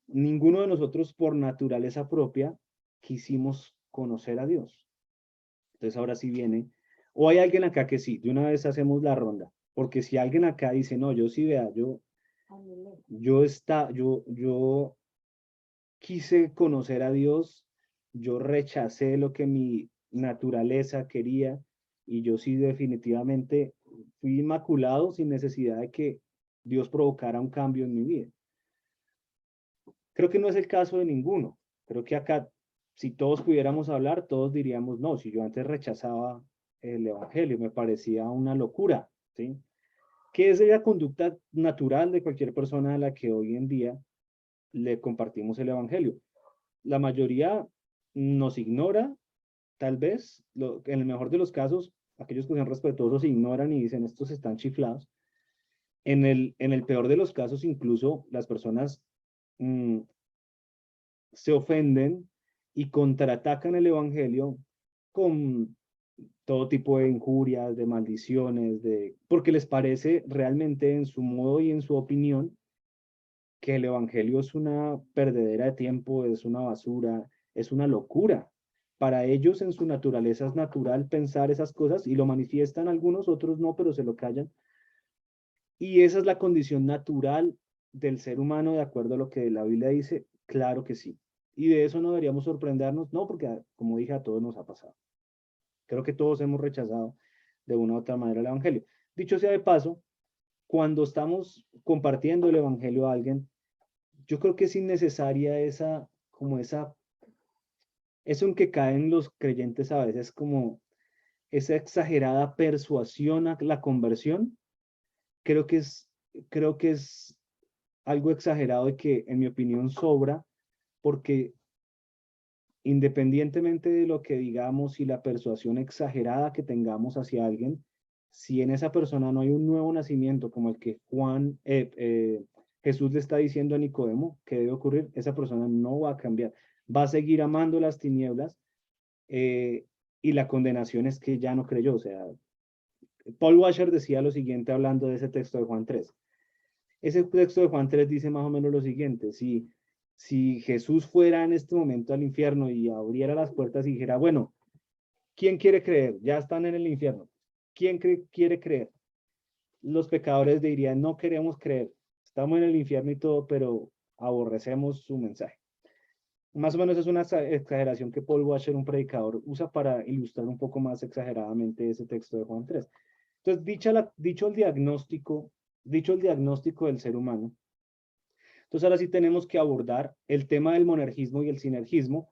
Ninguno de nosotros por naturaleza propia quisimos conocer a Dios. Entonces ahora sí viene, o hay alguien acá que sí, de una vez hacemos la ronda, porque si alguien acá dice, no, yo sí vea, yo quise conocer a Dios, yo rechacé lo que mi naturaleza quería, y yo sí definitivamente fui inmaculado sin necesidad de que Dios provocara un cambio en mi vida. Creo que no es el caso de ninguno. Creo que acá, si todos pudiéramos hablar, todos diríamos, no, si yo antes rechazaba el evangelio, me parecía una locura, ¿sí? Que es la conducta natural de cualquier persona a la que hoy en día le compartimos el evangelio. La mayoría nos ignora, tal vez, en el mejor de los casos, aquellos que son respetuosos ignoran y dicen, estos están chiflados. En el peor de los casos, incluso las personas mm, se ofenden y contraatacan el evangelio con todo tipo de injurias, de maldiciones, porque les parece realmente en su modo y en su opinión que el evangelio es una perdedera de tiempo, es una basura, es una locura. Para ellos en su naturaleza es natural pensar esas cosas y lo manifiestan algunos, otros no, pero se lo callan. Y esa es la condición natural del ser humano de acuerdo a lo que la Biblia dice, claro que sí. Y de eso no deberíamos sorprendernos, no, porque como dije, a todos nos ha pasado. Creo que todos hemos rechazado de una u otra manera el evangelio. Dicho sea de paso, cuando estamos compartiendo el evangelio a alguien, yo creo que es innecesaria eso en que caen los creyentes a veces, como esa exagerada persuasión a la conversión. Creo que es, creo que es algo exagerado y que, en mi opinión, sobra, porque independientemente de lo que digamos y la persuasión exagerada que tengamos hacia alguien, si en esa persona no hay un nuevo nacimiento como el que Jesús le está diciendo a Nicodemo que debe ocurrir, esa persona no va a cambiar, va a seguir amando las tinieblas, eh, y la condenación es que ya no creyó. O sea, Paul Washer decía lo siguiente hablando de ese texto de Juan 3. Ese texto de Juan 3 dice más o menos lo siguiente: si Jesús fuera en este momento al infierno y abriera las puertas y dijera, bueno, ¿quién quiere creer? Ya están en el infierno. ¿Quién quiere creer? los pecadores dirían, no queremos creer, estamos en el infierno y todo, pero aborrecemos su mensaje. Más o menos es una exageración que Paul Washer, un predicador, usa para ilustrar un poco más exageradamente ese texto de Juan 3. Entonces, dicho el diagnóstico del ser humano, entonces ahora sí tenemos que abordar el tema del monergismo y el sinergismo,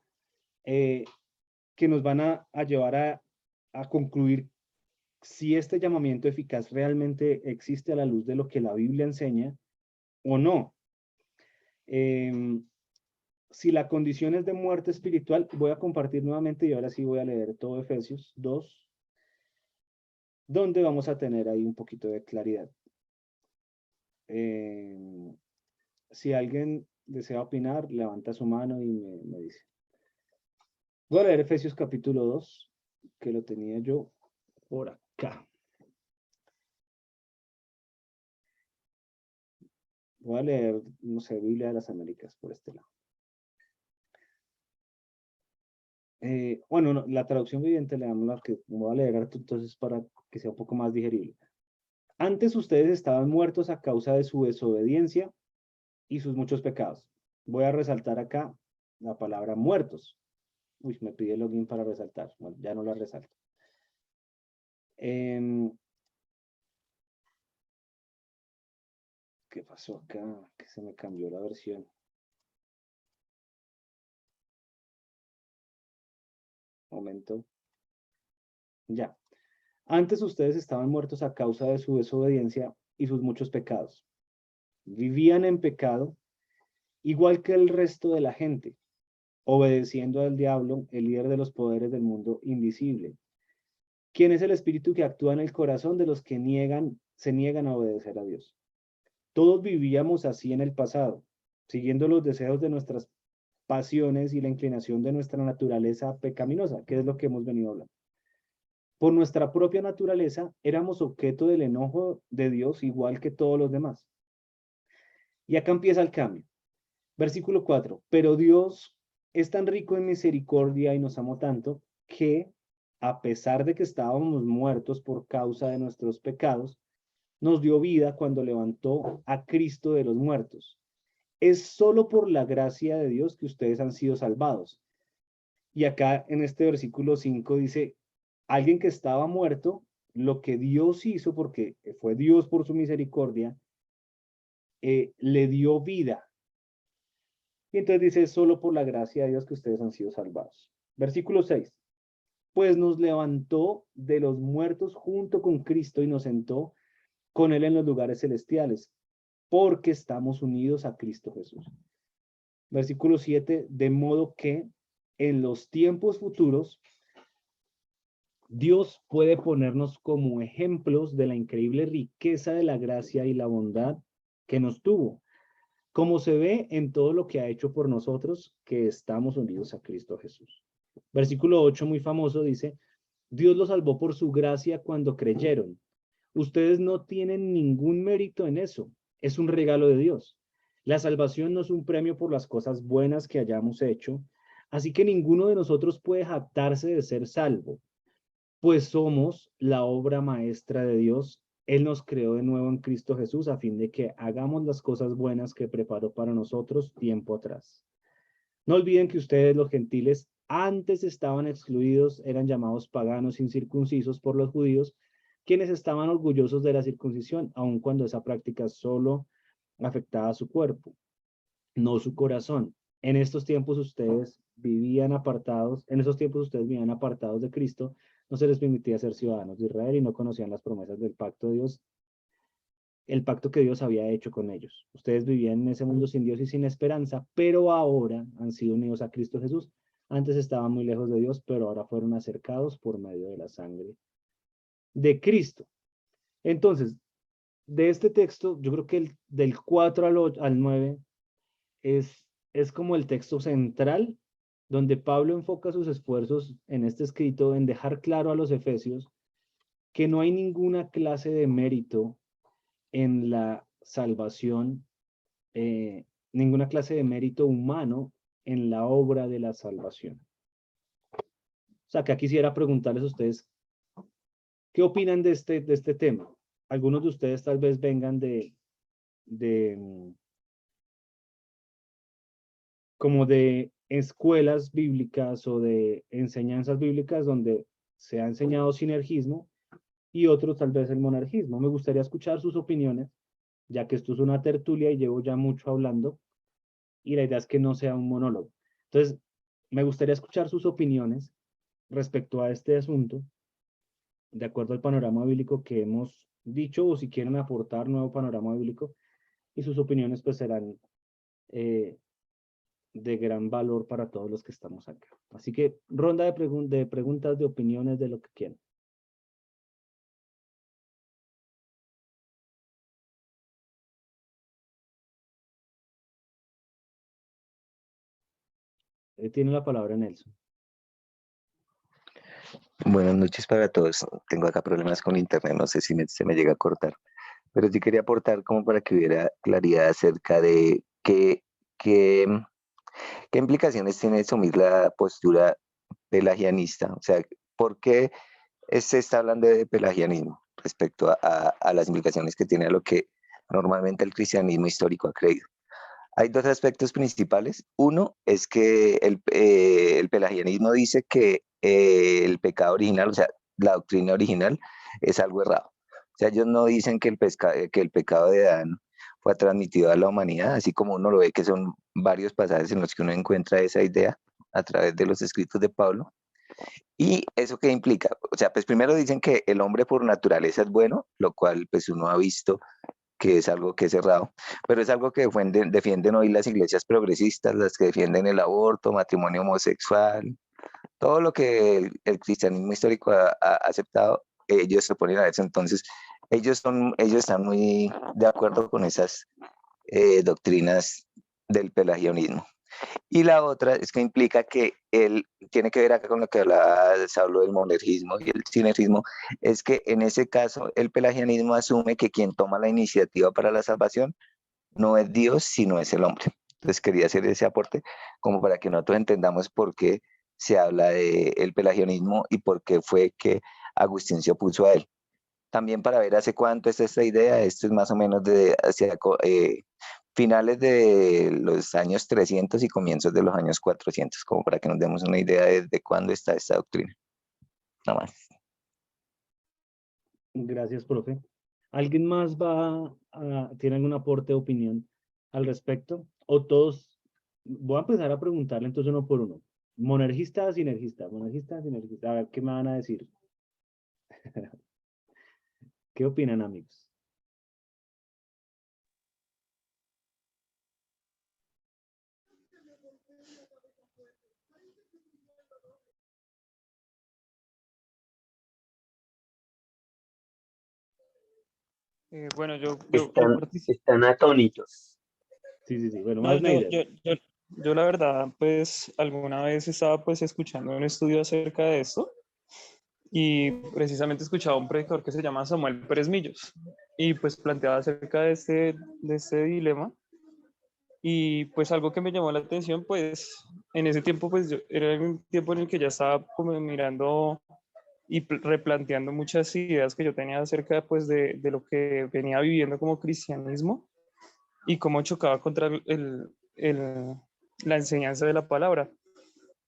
que nos van a llevar a concluir si este llamamiento eficaz realmente existe a la luz de lo que la Biblia enseña o no. Si la condición es de muerte espiritual, voy a compartir nuevamente y ahora sí voy a leer todo Efesios 2, donde vamos a tener ahí un poquito de claridad. Si alguien desea opinar, levanta su mano y me dice. Voy a leer Efesios capítulo 2, que lo tenía yo por acá. Voy a leer, no sé, Biblia de las Américas por este lado. Bueno, no, la traducción viviente le damos la que voy a leer entonces para que sea un poco más digerible. Antes ustedes estaban muertos a causa de su desobediencia y sus muchos pecados. Voy a resaltar acá la palabra muertos. Uy, me pide el login para resaltar. Bueno, ya no la resalto. ¿Qué pasó acá? Que se me cambió la versión. Momento. Ya. Antes ustedes estaban muertos a causa de su desobediencia y sus muchos pecados. Vivían en pecado, igual que el resto de la gente, obedeciendo al diablo, el líder de los poderes del mundo invisible, quien es el espíritu que actúa en el corazón de los que se niegan a obedecer a Dios. Todos vivíamos así en el pasado, siguiendo los deseos de nuestras pasiones y la inclinación de nuestra naturaleza pecaminosa, que es lo que hemos venido hablando. Por nuestra propia naturaleza, éramos objeto del enojo de Dios igual que todos los demás. Y acá empieza el cambio. Versículo 4. Pero Dios es tan rico en misericordia y nos amó tanto que, a pesar de que estábamos muertos por causa de nuestros pecados, nos dio vida cuando levantó a Cristo de los muertos. Es solo por la gracia de Dios que ustedes han sido salvados. Y acá en este versículo 5 dice, alguien que estaba muerto, lo que Dios hizo, porque fue Dios por su misericordia, le dio vida. Y entonces dice, solo por la gracia de Dios que ustedes han sido salvados. Versículo 6. Pues nos levantó de los muertos junto con Cristo y nos sentó con él en los lugares celestiales, porque estamos unidos a Cristo Jesús. Versículo 7, de modo que en los tiempos futuros, Dios puede ponernos como ejemplos de la increíble riqueza de la gracia y la bondad que nos tuvo, como se ve en todo lo que ha hecho por nosotros, que estamos unidos a Cristo Jesús. Versículo 8, muy famoso, dice, Dios los salvó por su gracia cuando creyeron. Ustedes no tienen ningún mérito en eso. Es un regalo de Dios. La salvación no es un premio por las cosas buenas que hayamos hecho, así que ninguno de nosotros puede jactarse de ser salvo, pues somos la obra maestra de Dios. Él nos creó de nuevo en Cristo Jesús a fin de que hagamos las cosas buenas que preparó para nosotros tiempo atrás. No olviden que ustedes, los gentiles, antes estaban excluidos, eran llamados paganos incircuncisos por los judíos, quienes estaban orgullosos de la circuncisión, aun cuando esa práctica solo afectaba su cuerpo, no su corazón. En esos tiempos ustedes vivían apartados de Cristo, no se les permitía ser ciudadanos de Israel y no conocían las promesas del pacto de Dios, el pacto que Dios había hecho con ellos. Ustedes vivían en ese mundo sin Dios y sin esperanza, pero ahora han sido unidos a Cristo Jesús. Antes estaban muy lejos de Dios, pero ahora fueron acercados por medio de la sangre de Cristo. Entonces, de este texto, yo creo que del 4 al 9 es como el texto central, donde Pablo enfoca sus esfuerzos en este escrito en dejar claro a los efesios que no hay ninguna clase de mérito en la salvación, ninguna clase de mérito humano en la obra de la salvación. O sea, que quisiera preguntarles a ustedes, ¿qué opinan de este tema? algunos de ustedes tal vez vengan de como de escuelas bíblicas o de enseñanzas bíblicas donde se ha enseñado sinergismo y otros tal vez el monarquismo. Me gustaría escuchar sus opiniones, ya que esto es una tertulia y llevo ya mucho hablando, y la idea es que no sea un monólogo. Entonces, me gustaría escuchar sus opiniones respecto a este asunto, de acuerdo al panorama bíblico que hemos dicho, o si quieren aportar nuevo panorama bíblico, y sus opiniones pues serán eh, de gran valor para todos los que estamos acá. Así que ronda de preguntas, de opiniones, de lo que quieran. Tiene la palabra Nelson. Buenas noches para todos. Tengo acá problemas con internet, no sé si se me llega a cortar, pero sí quería aportar como para que hubiera claridad acerca de qué, qué implicaciones tiene asumir la postura pelagianista. O sea, ¿por qué se está hablando de pelagianismo respecto a las implicaciones que tiene a lo que normalmente el cristianismo histórico ha creído? Hay dos aspectos principales. Uno es que el pelagianismo dice que el pecado original, o sea, la doctrina original, es algo errado. O sea, ellos no dicen que que el pecado de Adán fue transmitido a la humanidad, así como uno lo ve que son varios pasajes en los que uno encuentra esa idea a través de los escritos de Pablo. ¿Y eso qué implica? O sea, pues primero dicen que el hombre por naturaleza es bueno, lo cual pues uno ha visto que es algo que es cerrado, pero es algo que defienden hoy las iglesias progresistas, las que defienden el aborto, matrimonio homosexual, todo lo que el cristianismo histórico ha aceptado, ellos se oponen a eso. Entonces, ellos están muy de acuerdo con esas doctrinas del pelagianismo. Y la otra es que implica que él tiene que ver acá con lo que hablaba Saulo del monergismo y el sinergismo, es que en ese caso el pelagianismo asume que quien toma la iniciativa para la salvación no es Dios, sino es el hombre. Entonces quería hacer ese aporte como para que nosotros entendamos por qué se habla del pelagianismo y por qué fue que Agustín se opuso a él. También para ver hace cuánto es esta idea, esto es más o menos de hacia finales de los años 300 y comienzos de los años 400, como para que nos demos una idea de cuándo está esta doctrina. Nada más. Gracias, profe. ¿Alguien más tiene algún aporte o opinión al respecto? O todos, voy a empezar a preguntarle entonces uno por uno. Monergista, sinergista, monergista, sinergista. A ver, ¿qué me van a decir? ¿Qué opinan, amigos? Bueno, yo Están atónitos. Sí, sí, sí. Bueno, no, más Neider. yo la verdad, pues alguna vez estaba pues escuchando un estudio acerca de esto y precisamente escuchaba a un predicador que se llama Samuel Pérez Millos y pues planteaba acerca de este dilema y pues algo que me llamó la atención pues en ese tiempo pues era un tiempo en el que ya estaba como mirando y replanteando muchas ideas que yo tenía acerca pues de lo que venía viviendo como cristianismo y cómo chocaba contra la enseñanza de la palabra.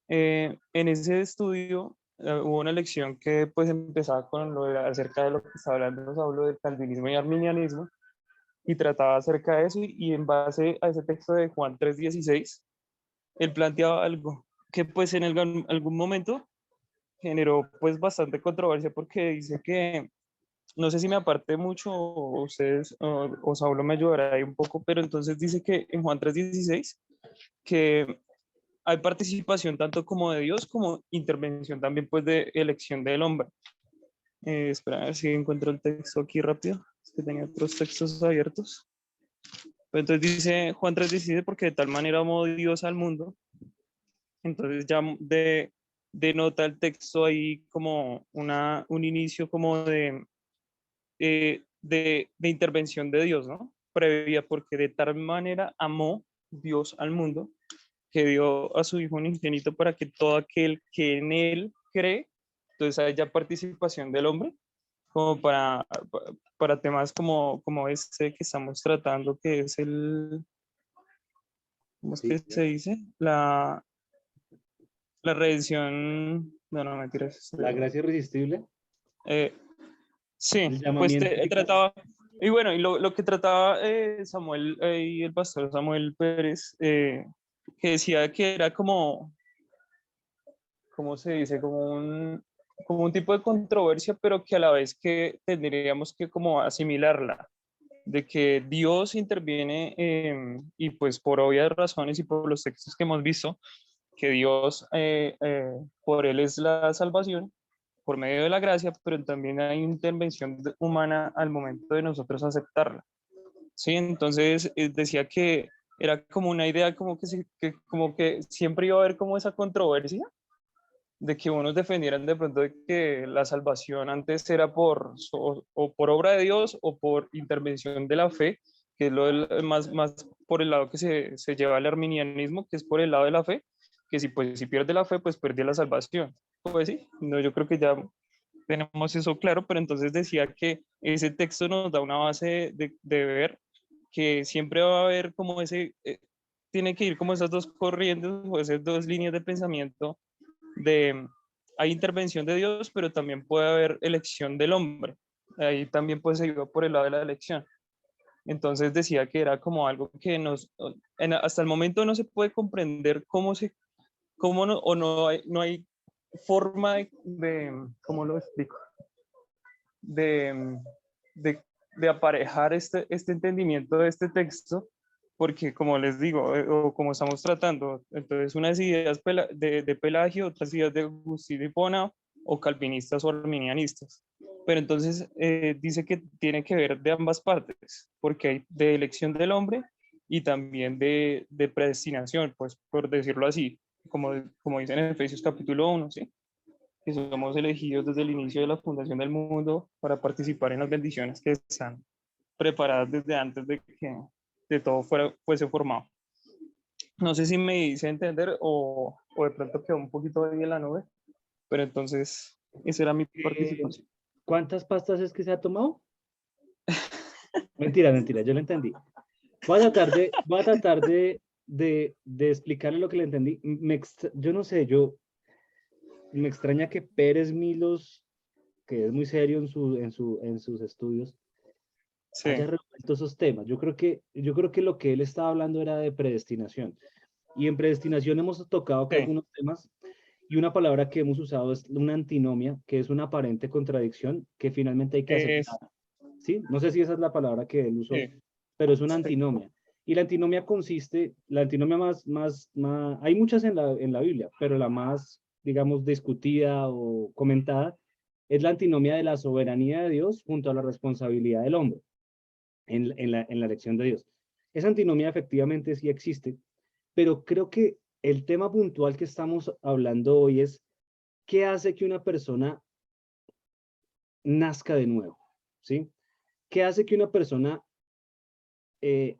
En ese estudio hubo una lección que pues empezaba con acerca de lo que estaba hablando Saulo del calvinismo y arminianismo y trataba acerca de eso y en base a ese texto de Juan 3:16 él planteaba algo que pues en algún momento generó pues bastante controversia porque dice que no sé si me aparte mucho o ustedes o Saulo me ayudará ahí un poco, pero entonces dice que en Juan 3:16 que hay participación tanto como de Dios como intervención también pues de elección del hombre. Espera a ver si encuentro el texto aquí rápido, es que tenía otros textos abiertos. Pero entonces dice Juan 3:17 porque de tal manera amó Dios al mundo. Entonces ya denota el texto ahí como un inicio como de intervención de Dios, ¿no? Previa, porque de tal manera amó Dios al mundo que dio a su Hijo unigénito para que todo aquel que en él cree, entonces hay ya participación del hombre, como para temas como este que estamos tratando, que es el, ¿cómo es Sí, que se dice? La redención, no, mentiras. la gracia irresistible, Eh, sí, el pues llamamiento que trataba, y bueno, y lo que trataba Samuel y el pastor Samuel Pérez, que decía que era como, ¿cómo se dice? Como un tipo de controversia, pero que a la vez que tendríamos que como asimilarla, de que Dios interviene y pues por obvias razones y por los textos que hemos visto, que Dios, por Él es la salvación, por medio de la gracia, pero también hay intervención humana al momento de nosotros aceptarla. Sí, entonces decía que era como una idea como como que siempre iba a haber como esa controversia de que unos defendieran de pronto de que la salvación antes era o por obra de Dios o por intervención de la fe, que es más por el lado que se lleva al arminianismo, que es por el lado de la fe, que si pierde la fe, pues pierde la salvación. Pues sí, no, yo creo que ya tenemos eso claro, pero entonces decía que ese texto nos da una base de ver que siempre va a haber como tiene que ir como esas dos corrientes o esas dos líneas de pensamiento de, hay intervención de Dios, pero también puede haber elección del hombre. Ahí también pues se iba por el lado de la elección. Entonces decía que era como algo que hasta el momento no se puede comprender cómo no, o no hay forma ¿cómo lo explico? De, de aparejar este entendimiento de este texto, porque como les digo, o como estamos tratando, entonces unas ideas de Pelagio, otras ideas de Agustín de Hipona, o calvinistas o arminianistas. Pero entonces dice que tiene que ver de ambas partes, porque hay de elección del hombre y también de predestinación, pues por decirlo así, como dice en Efesios capítulo 1, ¿sí? Que somos elegidos desde el inicio de la fundación del mundo para participar en las bendiciones que están preparadas desde antes de que de todo fuese formado. No sé si me hice entender o de pronto quedó un poquito ahí en la nube, pero entonces esa era mi participación. ¿cuántas pastas es que se ha tomado? Mentira, mentira, yo lo entendí. Voy a tratar de explicarle lo que le entendí. Yo no sé, me extraña que Pérez Milos, que es muy serio en sus estudios, Sí, haya resuelto esos temas. Yo creo que lo que él estaba hablando era de predestinación. Y en predestinación hemos tocado acá sí, algunos temas y una palabra que hemos usado es una antinomia, que es una aparente contradicción que finalmente hay que es, aceptar. ¿Sí? No sé si esa es la palabra que él usó, sí, pero es una sí, antinomia. Y la antinomia consiste, la antinomia más, hay muchas en la Biblia, pero la más, digamos, discutida o comentada es la antinomia de la soberanía de Dios junto a la responsabilidad del hombre en la elección de Dios. Esa antinomia efectivamente sí existe, pero creo que el tema puntual que estamos hablando hoy es qué hace que una persona nazca de nuevo, ¿sí? ¿Qué hace que una persona eh,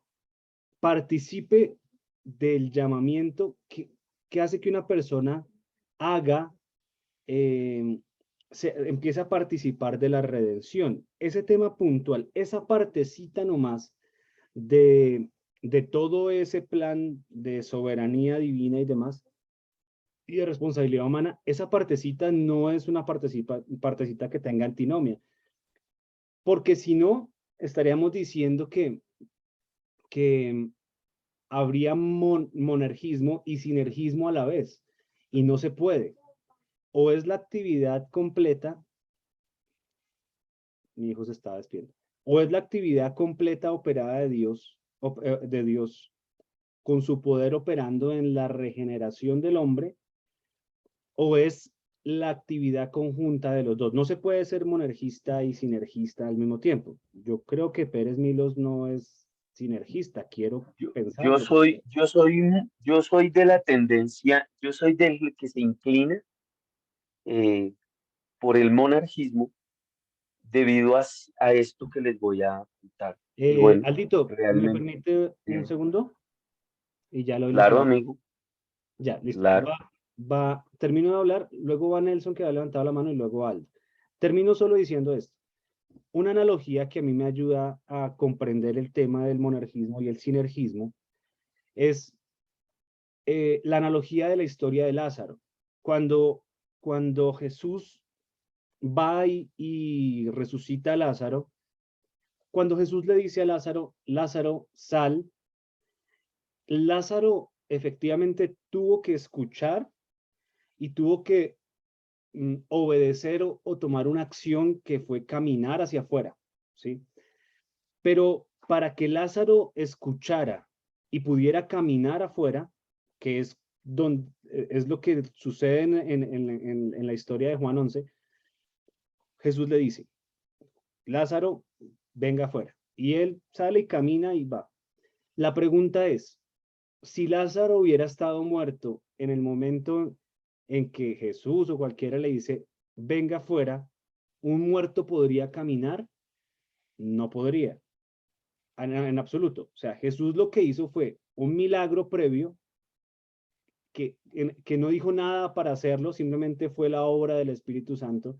participe del llamamiento? ¿Qué hace que una persona haga, eh, empiece a participar de la redención? Ese tema puntual, esa partecita nomás de, de todo ese plan de soberanía divina y demás, y de responsabilidad humana, esa partecita no es una partecita que tenga antinomia, porque si no, estaríamos diciendo que habría monergismo y sinergismo a la vez, y no se puede. O es la actividad completa, mi hijo se estaba despidiendo, o es la actividad completa operada de Dios con su poder operando en la regeneración del hombre, o es la actividad conjunta de los dos. No se puede ser monergista y sinergista al mismo tiempo. Yo creo que Pérez Milos no es sinergista, quiero Yo pensarlo. soy, yo soy de la tendencia, yo soy del que se inclina eh, por el monarquismo debido a esto que les voy a contar. Y bueno, Aldito, ¿me realmente, permite un eh, segundo? Y ya lo doy la claro, palabra. amigo, Ya, listo. claro. Termino de hablar, luego va Nelson que ha levantado la mano y luego Aldo. Termino solo diciendo esto. una analogía que a mí me ayuda a comprender el tema del monergismo y el sinergismo es la analogía de la historia de Lázaro. Cuando Jesús va y resucita a Lázaro, cuando Jesús le dice a Lázaro, Lázaro, sal, Lázaro efectivamente tuvo que escuchar y tuvo que obedecer o tomar una acción que fue caminar hacia afuera, ¿sí? Pero para que Lázaro escuchara y pudiera caminar afuera, que es lo que sucede en la historia de Juan 11, Jesús le dice, Lázaro, venga afuera. Y él sale y camina y va. La pregunta es, si Lázaro hubiera estado muerto en el momento en que Jesús o cualquiera le dice, venga afuera, ¿un muerto podría caminar? No podría, en absoluto. O sea, Jesús lo que hizo fue un milagro previo que no dijo nada para hacerlo, simplemente fue la obra del Espíritu Santo,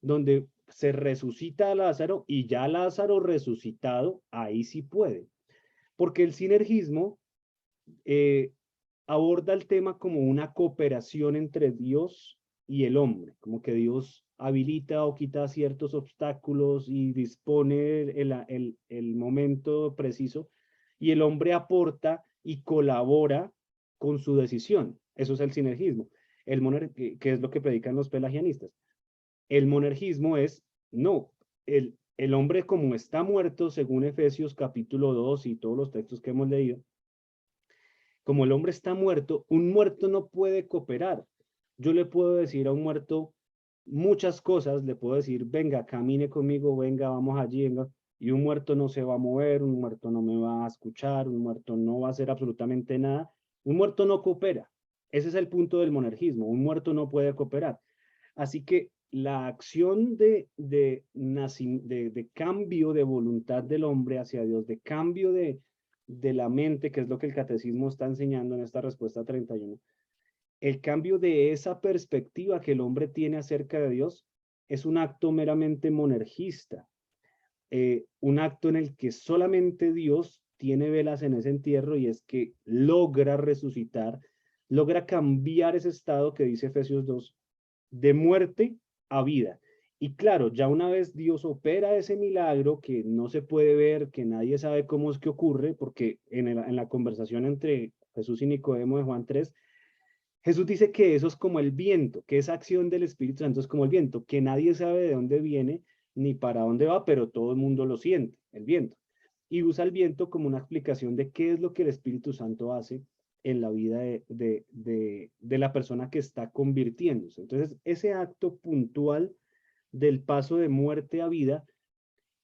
donde se resucita a Lázaro y ya Lázaro resucitado, ahí sí puede. Porque el sinergismo aborda el tema como una cooperación entre Dios y el hombre, como que Dios habilita o quita ciertos obstáculos y dispone el momento preciso y el hombre aporta y colabora con su decisión. Eso es el sinergismo, que es lo que predican los pelagianistas. El monergismo es, no, el hombre como está muerto, según Efesios capítulo 2 y todos los textos que hemos leído, como el hombre está muerto, un muerto no puede cooperar. Yo le puedo decir a un muerto muchas cosas, le puedo decir, venga, camine conmigo, venga, vamos allí, venga, y un muerto no se va a mover, un muerto no me va a escuchar, un muerto no va a hacer absolutamente nada, un muerto no coopera. Ese es el punto del monergismo, un muerto no puede cooperar. Así que la acción de cambio de voluntad del hombre hacia Dios, de cambio de la mente, que es lo que el catecismo está enseñando en esta respuesta 31, el cambio de esa perspectiva que el hombre tiene acerca de Dios es un acto meramente monergista, un acto en el que solamente Dios tiene velas en ese entierro y es que logra resucitar, logra cambiar ese estado que dice Efesios 2, de muerte a vida. Y claro, ya una vez Dios opera ese milagro que no se puede ver, que nadie sabe cómo es que ocurre, porque en la conversación entre Jesús y Nicodemo de Juan 3, Jesús dice que eso es como el viento, que esa acción del Espíritu Santo es como el viento, que nadie sabe de dónde viene ni para dónde va, pero todo el mundo lo siente, el viento. Y usa el viento como una explicación de qué es lo que el Espíritu Santo hace en la vida de la persona que está convirtiéndose. Entonces, ese acto puntual del paso de muerte a vida,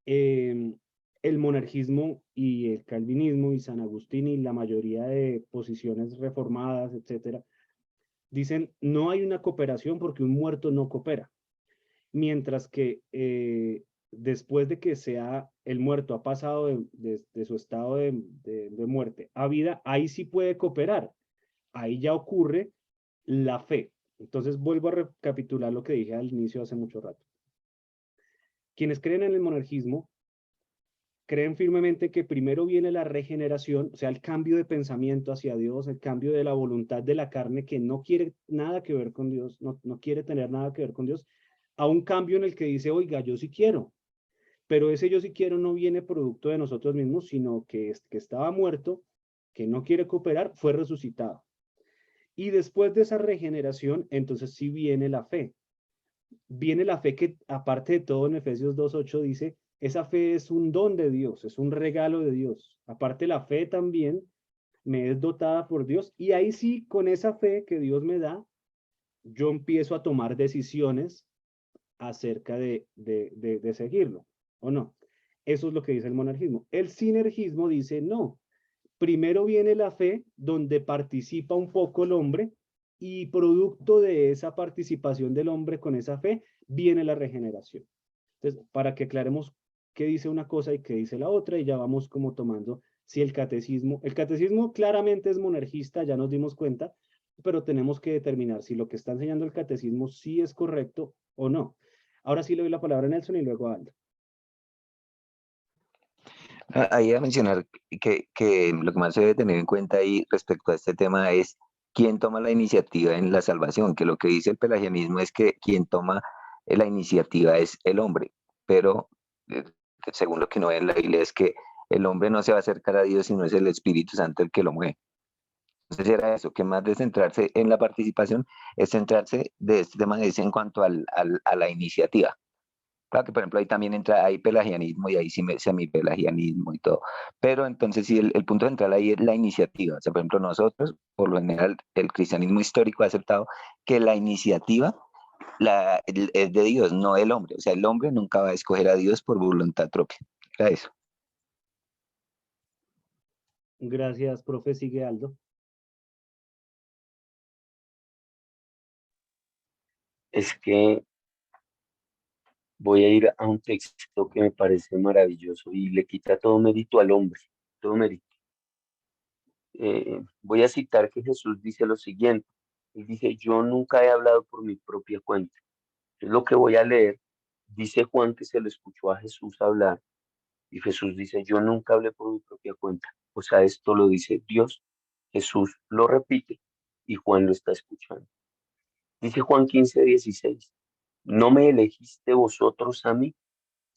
el monergismo y el calvinismo y San Agustín y la mayoría de posiciones reformadas, etcétera, dicen no hay una cooperación porque un muerto no coopera. Mientras que después de que el muerto ha pasado de su estado de muerte a vida, ahí sí puede cooperar. Ahí ya ocurre la fe. Entonces vuelvo a recapitular lo que dije al inicio hace mucho rato. Quienes creen en el monergismo creen firmemente que primero viene la regeneración, o sea, el cambio de pensamiento hacia Dios, el cambio de la voluntad de la carne que no quiere nada que ver con Dios, no quiere tener nada que ver con Dios, a un cambio en el que dice, oiga, yo sí quiero, pero ese yo sí quiero no viene producto de nosotros mismos, sino que estaba muerto, que no quiere cooperar, fue resucitado. Y después de esa regeneración, entonces sí viene la fe. Viene la fe que, aparte de todo, en Efesios 2:8 dice, esa fe es un don de Dios, es un regalo de Dios. Aparte la fe también me es dotada por Dios y ahí sí, con esa fe que Dios me da, yo empiezo a tomar decisiones acerca de seguirlo, ¿o no? Eso es lo que dice el monergismo. El sinergismo dice, no, primero viene la fe donde participa un poco el hombre y producto de esa participación del hombre con esa fe viene la regeneración. Entonces, para que aclaremos qué dice una cosa y qué dice la otra y ya vamos como tomando si el catecismo claramente es monergista, ya nos dimos cuenta, pero tenemos que determinar si lo que está enseñando el catecismo sí es correcto o no. Ahora sí le doy la palabra a Nelson y luego a Aldo. Ahí a mencionar que lo que más se debe tener en cuenta ahí respecto a este tema es quién toma la iniciativa en la salvación, que lo que dice el pelagianismo es que quien toma la iniciativa es el hombre, pero eh, según lo que no ve en la Biblia es que el hombre no se va a acercar a Dios, sino es el Espíritu Santo el que lo mueve. Entonces era eso, que más de centrarse en la participación, es centrarse de este tema es en cuanto a la iniciativa. Claro que, por ejemplo, ahí también entra, hay pelagianismo y ahí sí semipelagianismo y todo. Pero entonces sí, el punto central ahí es la iniciativa. O sea, por ejemplo, nosotros, por lo general, el cristianismo histórico ha aceptado que la iniciativa es de Dios, no del hombre. O sea, el hombre nunca va a escoger a Dios por voluntad propia. Era eso. Gracias, profe. Sigue Aldo. Es que voy a ir a un texto que me parece maravilloso y le quita todo mérito al hombre, todo mérito. Voy a citar que Jesús dice lo siguiente. Él dice, yo nunca he hablado por mi propia cuenta. Es lo que voy a leer. Dice Juan que se lo escuchó a Jesús hablar y Jesús dice, yo nunca hablé por mi propia cuenta. O sea, esto lo dice Dios. Jesús lo repite y Juan lo está escuchando. Dice Juan 15:16, no me elegiste vosotros a mí,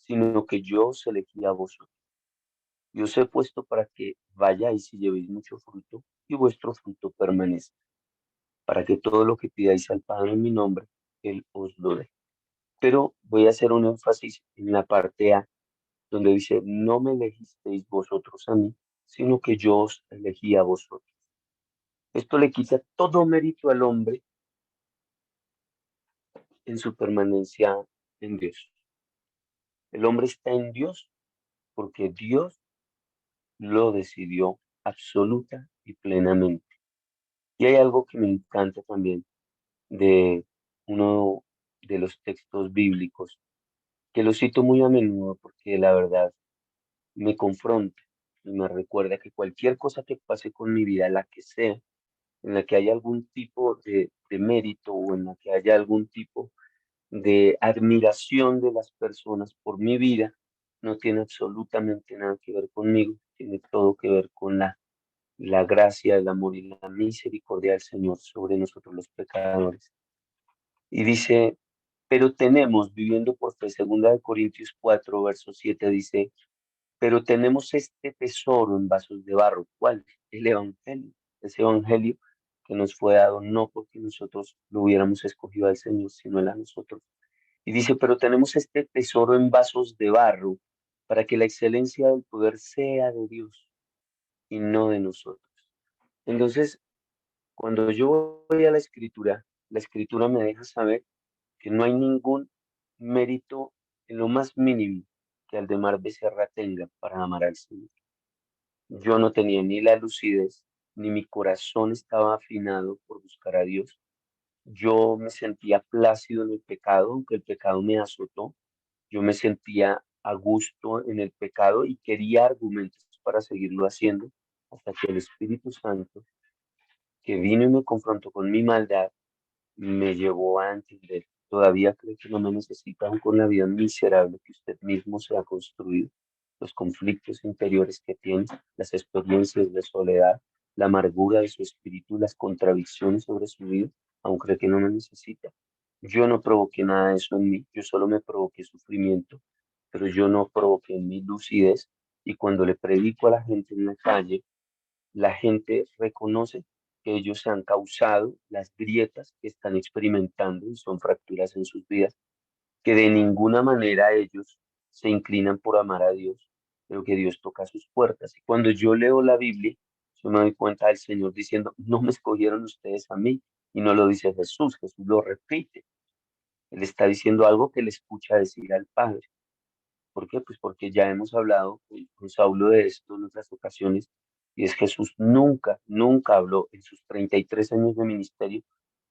sino que yo os elegí a vosotros. Yo os he puesto para que vayáis y llevéis mucho fruto y vuestro fruto permanezca, para que todo lo que pidáis al Padre en mi nombre, Él os lo dé. Pero voy a hacer un énfasis en la parte A, donde dice, no me elegisteis vosotros a mí, sino que yo os elegí a vosotros. Esto le quita todo mérito al hombre en su permanencia en Dios. El hombre está en Dios porque Dios lo decidió absoluta y plenamente. Y hay algo que me encanta también de uno de los textos bíblicos, que lo cito muy a menudo porque la verdad me confronta y me recuerda que cualquier cosa que pase con mi vida, la que sea, en la que haya algún tipo de mérito o en la que haya algún tipo de admiración de las personas por mi vida, no tiene absolutamente nada que ver conmigo, tiene todo que ver con la gracia, el amor y la misericordia del Señor sobre nosotros los pecadores. Y dice, pero tenemos, viviendo por fe, 2 Corintios 4, verso 7 dice, pero tenemos este tesoro en vasos de barro. ¿Cuál? El Evangelio. Ese Evangelio que nos fue dado no porque nosotros lo hubiéramos escogido al Señor, sino Él a nosotros. Y dice, pero tenemos este tesoro en vasos de barro para que la excelencia del poder sea de Dios y no de nosotros. Entonces, cuando yo voy a la escritura me deja saber que no hay ningún mérito en lo más mínimo que Aldemar Becerra tenga para amar al Señor. Yo no tenía ni la lucidez, ni mi corazón estaba afinado por buscar a Dios. Yo me sentía plácido en el pecado, aunque el pecado me azotó. Yo me sentía a gusto en el pecado y quería argumentos para seguirlo haciendo, hasta que el Espíritu Santo, que vino y me confrontó con mi maldad, me llevó a entender. Todavía creo que no me necesita aún con la vida miserable que usted mismo se ha construido, los conflictos interiores que tiene, las experiencias de soledad, la amargura de su espíritu, las contradicciones sobre su vida, aún cree que no me necesita. Yo no provoqué nada de eso en mí, yo solo me provoqué sufrimiento, pero yo no provoqué mi lucidez. Y cuando le predico a la gente en la calle, la gente reconoce que ellos se han causado las grietas que están experimentando y son fracturas en sus vidas, que de ninguna manera ellos se inclinan por amar a Dios, pero que Dios toca sus puertas. Y cuando yo leo la Biblia, yo me doy cuenta del Señor diciendo, no me escogieron ustedes a mí, y no lo dice Jesús, Jesús lo repite. Él está diciendo algo que le escucha decir al Padre. ¿Por qué? Pues porque ya hemos hablado con Saulo de esto en otras ocasiones, y es Jesús nunca habló en sus 33 años de ministerio,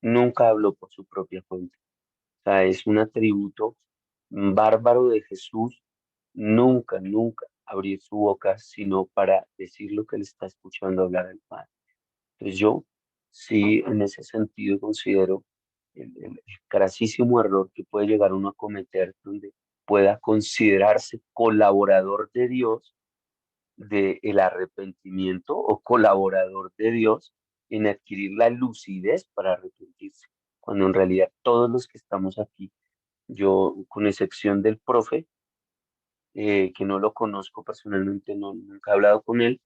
nunca habló por su propia cuenta. O sea, es un atributo bárbaro de Jesús, nunca abrir su boca, sino para decir lo que le está escuchando hablar al Padre. Entonces yo sí, en ese sentido considero el grasísimo error que puede llegar uno a cometer, donde pueda considerarse colaborador de Dios del arrepentimiento o colaborador de Dios en adquirir la lucidez para arrepentirse, cuando en realidad todos los que estamos aquí, yo con excepción del profe, que no lo conozco personalmente, no, nunca he hablado con él,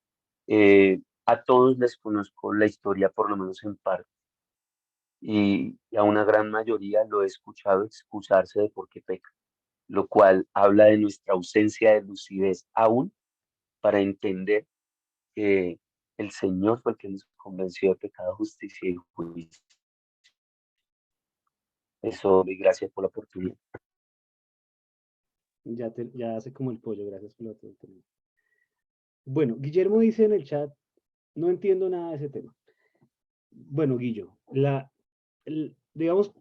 a todos les conozco la historia por lo menos en parte y a una gran mayoría lo he escuchado excusarse de por qué peca, lo cual habla de nuestra ausencia de lucidez aún para entender que el Señor fue el que nos convenció de pecado, justicia y juicio. Eso, y gracias por la oportunidad. Ya hace como el pollo, gracias por la oportunidad. Bueno, Guillermo dice en el chat, no entiendo nada de ese tema. Bueno, Guillo, digamos,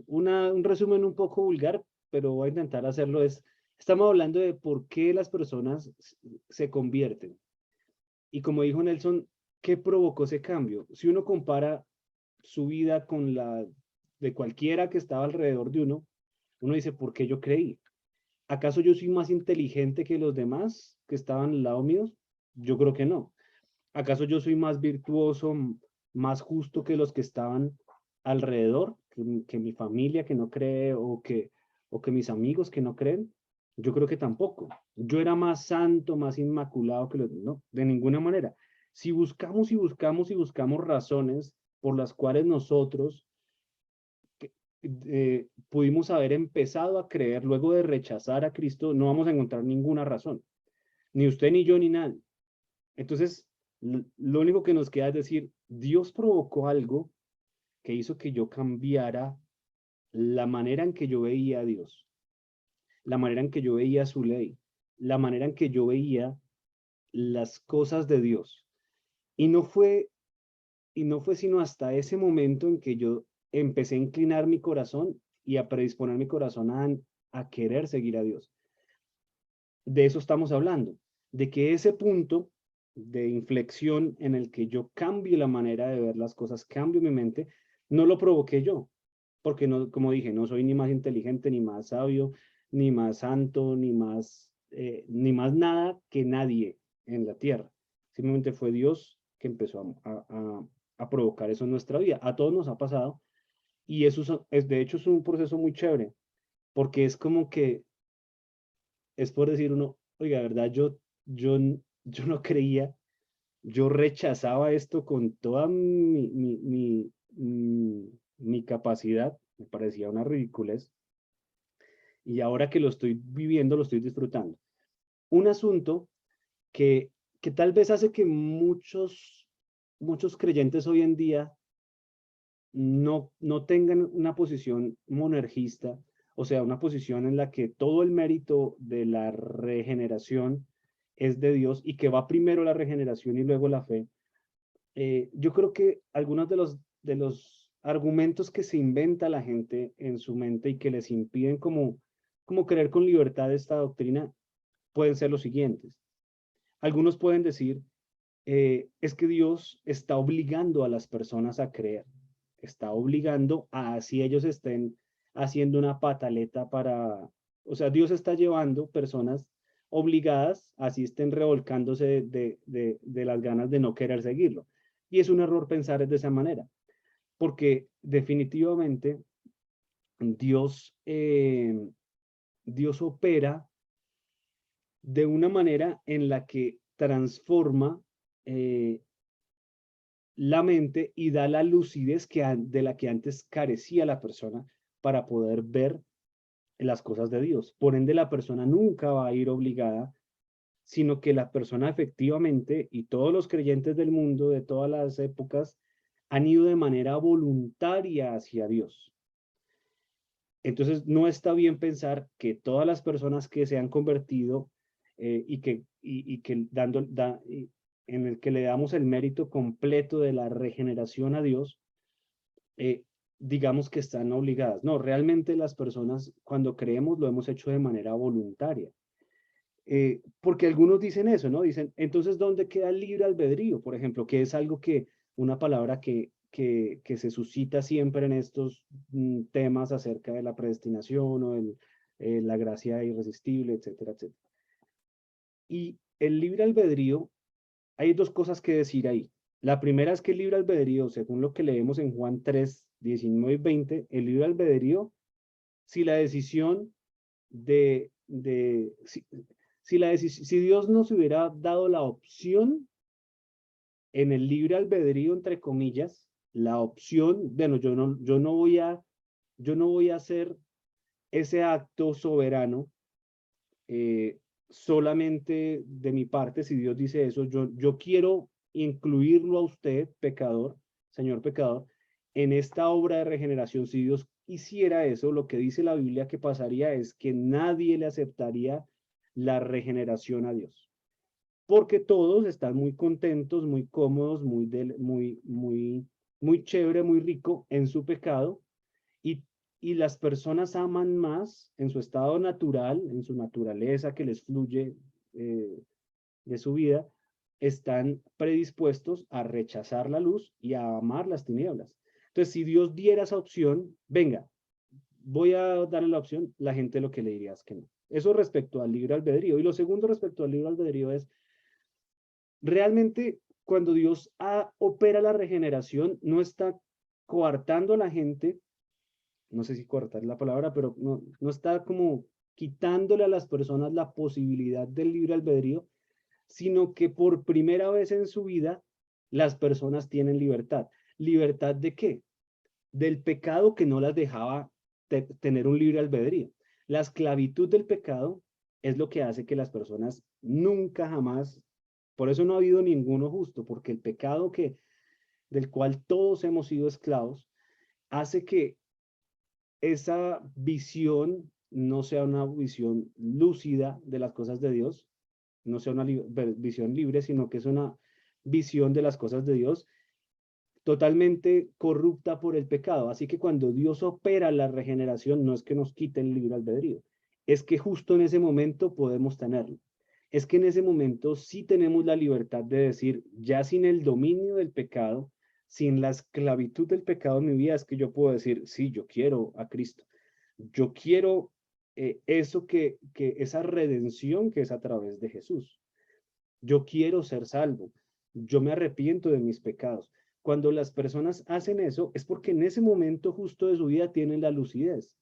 un resumen un poco vulgar, pero voy a intentar hacerlo, estamos hablando de por qué las personas se convierten. Y como dijo Nelson, ¿qué provocó ese cambio? Si uno compara su vida con la de cualquiera que estaba alrededor de uno dice, ¿por qué yo creí? ¿Acaso yo soy más inteligente que los demás que estaban al lado mío? Yo creo que no. ¿Acaso yo soy más virtuoso, más justo que los que estaban alrededor, que mi familia que no cree o que mis amigos que no creen? Yo creo que tampoco. Yo era más santo, más inmaculado que los... No, de ninguna manera. Si buscamos y buscamos y buscamos razones por las cuales nosotros pudimos haber empezado a creer luego de rechazar a Cristo, no vamos a encontrar ninguna razón. Ni usted, ni yo, ni nadie. Entonces, lo único que nos queda es decir, Dios provocó algo que hizo que yo cambiara la manera en que yo veía a Dios, la manera en que yo veía su ley, la manera en que yo veía las cosas de Dios. Y no fue sino hasta ese momento en que yo empecé a inclinar mi corazón y a predisponer mi corazón a querer seguir a Dios. De eso estamos hablando, de que ese punto de inflexión en el que yo cambio la manera de ver las cosas, cambio mi mente, no lo provoqué yo, porque no, como dije, no soy ni más inteligente, ni más sabio, ni más santo, ni más nada que nadie en la tierra. Simplemente fue Dios que empezó a provocar eso en nuestra vida. A todos nos ha pasado y eso de hecho es un proceso muy chévere, porque es como que es por decir uno, oiga, ¿verdad? Yo no creía, yo rechazaba esto con toda mi capacidad, me parecía una ridiculez, y ahora que lo estoy viviendo, lo estoy disfrutando. Un asunto que, que tal vez hace que muchos creyentes hoy en día no tengan una posición monergista, o sea, una posición en la que todo el mérito de la regeneración es de Dios y que va primero la regeneración y luego la fe. Yo creo que algunos de los argumentos que se inventa la gente en su mente y que les impiden como creer con libertad esta doctrina pueden ser los siguientes. Algunos pueden decir, es que Dios está obligando a las personas a creer, está obligando a así ellos estén haciendo una pataleta o sea, Dios está llevando personas obligadas, así estén revolcándose de las ganas de no querer seguirlo. Y es un error pensar de esa manera, porque definitivamente Dios, Dios opera de una manera en la que transforma la mente y da la lucidez de la que antes carecía la persona para poder ver las cosas de Dios. Por ende, la persona nunca va a ir obligada, sino que la persona efectivamente, y todos los creyentes del mundo de todas las épocas, han ido de manera voluntaria hacia Dios. Entonces, no está bien pensar que todas las personas que se han convertido y que en el que le damos el mérito completo de la regeneración a Dios, digamos que están obligadas. No, realmente las personas cuando creemos lo hemos hecho de manera voluntaria. Porque algunos dicen eso, ¿no? Dicen, entonces, ¿dónde queda el libre albedrío? Por ejemplo, que es algo una palabra que se suscita siempre en estos temas acerca de la predestinación o la gracia irresistible, etcétera, etcétera. Y el libre albedrío, hay dos cosas que decir ahí. La primera es que el libre albedrío, según lo que leemos en Juan 3, 19 y 20, el libre albedrío, si la decisión si Dios nos hubiera dado la opción en el libre albedrío, entre comillas, la opción, bueno, yo no voy a hacer ese acto soberano solamente de mi parte. Si Dios dice eso, yo quiero incluirlo a usted, pecador, señor pecador, en esta obra de regeneración. Si Dios hiciera eso, lo que dice la Biblia que pasaría es que nadie le aceptaría la regeneración a Dios, porque todos están muy contentos, muy cómodos, muy chévere, muy rico en su pecado, y las personas aman más en su estado natural, en su naturaleza que les fluye de su vida, están predispuestos a rechazar la luz y a amar las tinieblas. Entonces, si Dios diera esa opción, venga, voy a darle la opción, la gente lo que le diría es que no. Eso respecto al libre albedrío. Y lo segundo respecto al libre albedrío es, realmente cuando Dios opera la regeneración, no está coartando a la gente, no sé si coartar la palabra, pero no está como quitándole a las personas la posibilidad del libre albedrío, sino que por primera vez en su vida las personas tienen libertad. ¿Libertad de qué? Del pecado que no las dejaba tener un libre albedrío. La esclavitud del pecado es lo que hace que las personas nunca jamás, por eso no ha habido ninguno justo, porque el pecado del cual todos hemos sido esclavos hace que esa visión no sea una visión lúcida de las cosas de Dios, no sea una visión libre, sino que es una visión de las cosas de Dios totalmente corrupta por el pecado. Así que cuando Dios opera la regeneración, no es que nos quite el libre albedrío, es que justo en ese momento podemos tenerlo. Es que en ese momento sí tenemos la libertad de decir, ya sin el dominio del pecado, sin la esclavitud del pecado en mi vida, es que yo puedo decir, sí, yo quiero a Cristo. Yo quiero eso esa redención que es a través de Jesús. Yo quiero ser salvo. Yo me arrepiento de mis pecados. Cuando las personas hacen eso, es porque en ese momento justo de su vida tienen la lucidez.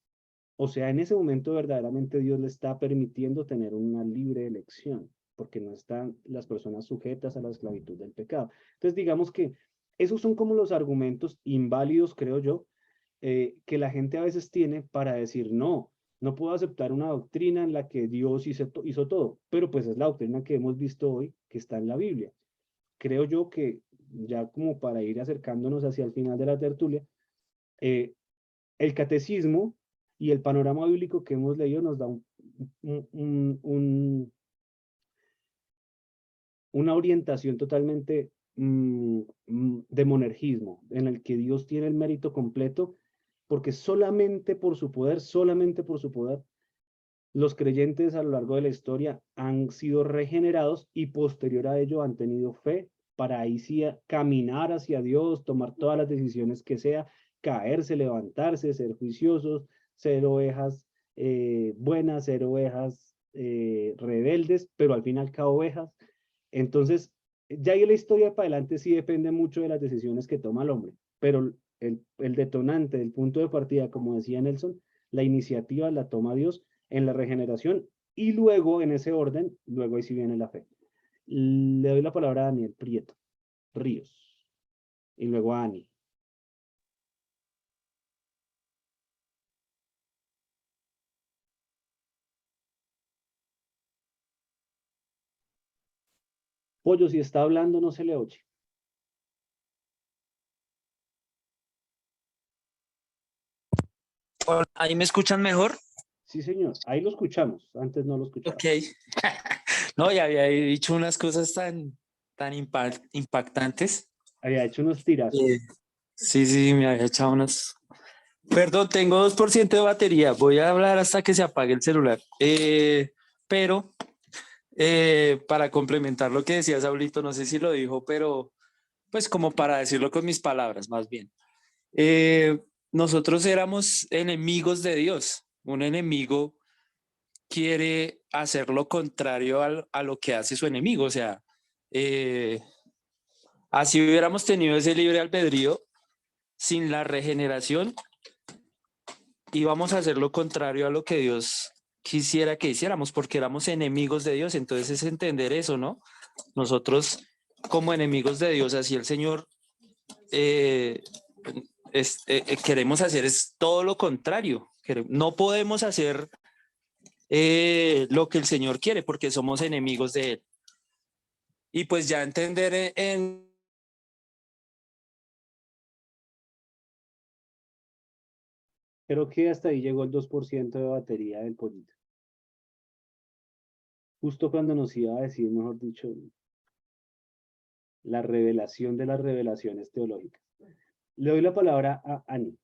O sea, en ese momento verdaderamente Dios le está permitiendo tener una libre elección, porque no están las personas sujetas a la esclavitud del pecado. Entonces, digamos que esos son como los argumentos inválidos, creo yo, que la gente a veces tiene para decir, no puedo aceptar una doctrina en la que Dios hizo todo, pero pues es la doctrina que hemos visto hoy, que está en la Biblia. Creo yo que ya como para ir acercándonos hacia el final de la tertulia, el catecismo y el panorama bíblico que hemos leído nos da una orientación totalmente de monergismo, en el que Dios tiene el mérito completo, porque solamente por su poder, los creyentes a lo largo de la historia han sido regenerados y posterior a ello han tenido fe para ahí sí caminar hacia Dios, tomar todas las decisiones que sea, caerse, levantarse, ser juiciosos, ser ovejas buenas, ser ovejas rebeldes, pero al fin y al cabo ovejas. Entonces, ya ahí la historia para adelante sí depende mucho de las decisiones que toma el hombre, pero el detonante, el punto de partida, como decía Nelson, la iniciativa la toma Dios en la regeneración y luego en ese orden, luego ahí sí viene la fe. Le doy la palabra a Daniel Prieto Ríos y luego a Ani. Pollo, si está hablando no se le oye. Hola, ¿ahí me escuchan mejor? Sí, señor, ahí lo escuchamos, antes no lo escuchaba. Ok. No, ya había dicho unas cosas tan impactantes. Había hecho unos tirazos. Sí, me había echado unas... Perdón, tengo 2% de batería. Voy a hablar hasta que se apague el celular. Pero para complementar lo que decía Saulito, no sé si lo dijo, pero pues como para decirlo con mis palabras, más bien. Nosotros éramos enemigos de Dios, un enemigo quiere hacer lo contrario a lo que hace su enemigo. O sea, así hubiéramos tenido ese libre albedrío, sin la regeneración, íbamos a hacer lo contrario a lo que Dios quisiera que hiciéramos, porque éramos enemigos de Dios. Entonces es entender eso, ¿no? Nosotros como enemigos de Dios, así el Señor queremos hacer es todo lo contrario. No podemos hacer lo que el Señor quiere porque somos enemigos de Él. Y pues ya entender Creo que hasta ahí llegó el 2% de batería del pollito. Justo cuando nos iba a decir, mejor dicho, la revelación de las revelaciones teológicas. Le doy la palabra a Ani.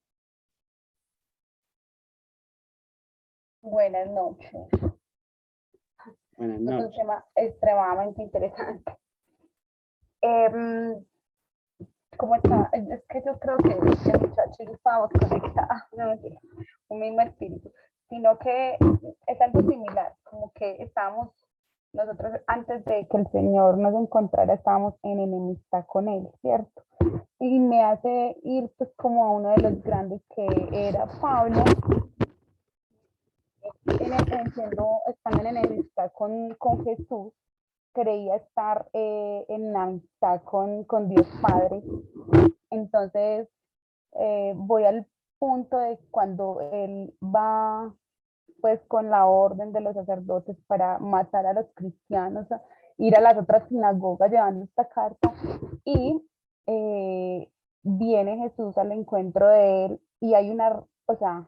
Buenas noches. Buenas Es un noches. tema extremadamente interesante. ¿Cómo está? Es que yo creo que el muchacho y yo estábamos conectados, no mentira, un mismo espíritu, sino que es algo similar, como que estábamos, nosotros antes de que el Señor nos encontrara, estábamos en enemistad con Él, ¿cierto? Y me hace ir pues como a uno de los grandes que era Pablo, estando en enemistad con Jesús, creía estar en amistad con Dios Padre. Entonces, voy al punto de cuando él va pues con la orden de los sacerdotes para matar a los cristianos, ir a las otras sinagogas llevando esta carta y viene Jesús al encuentro de él y hay una, o sea,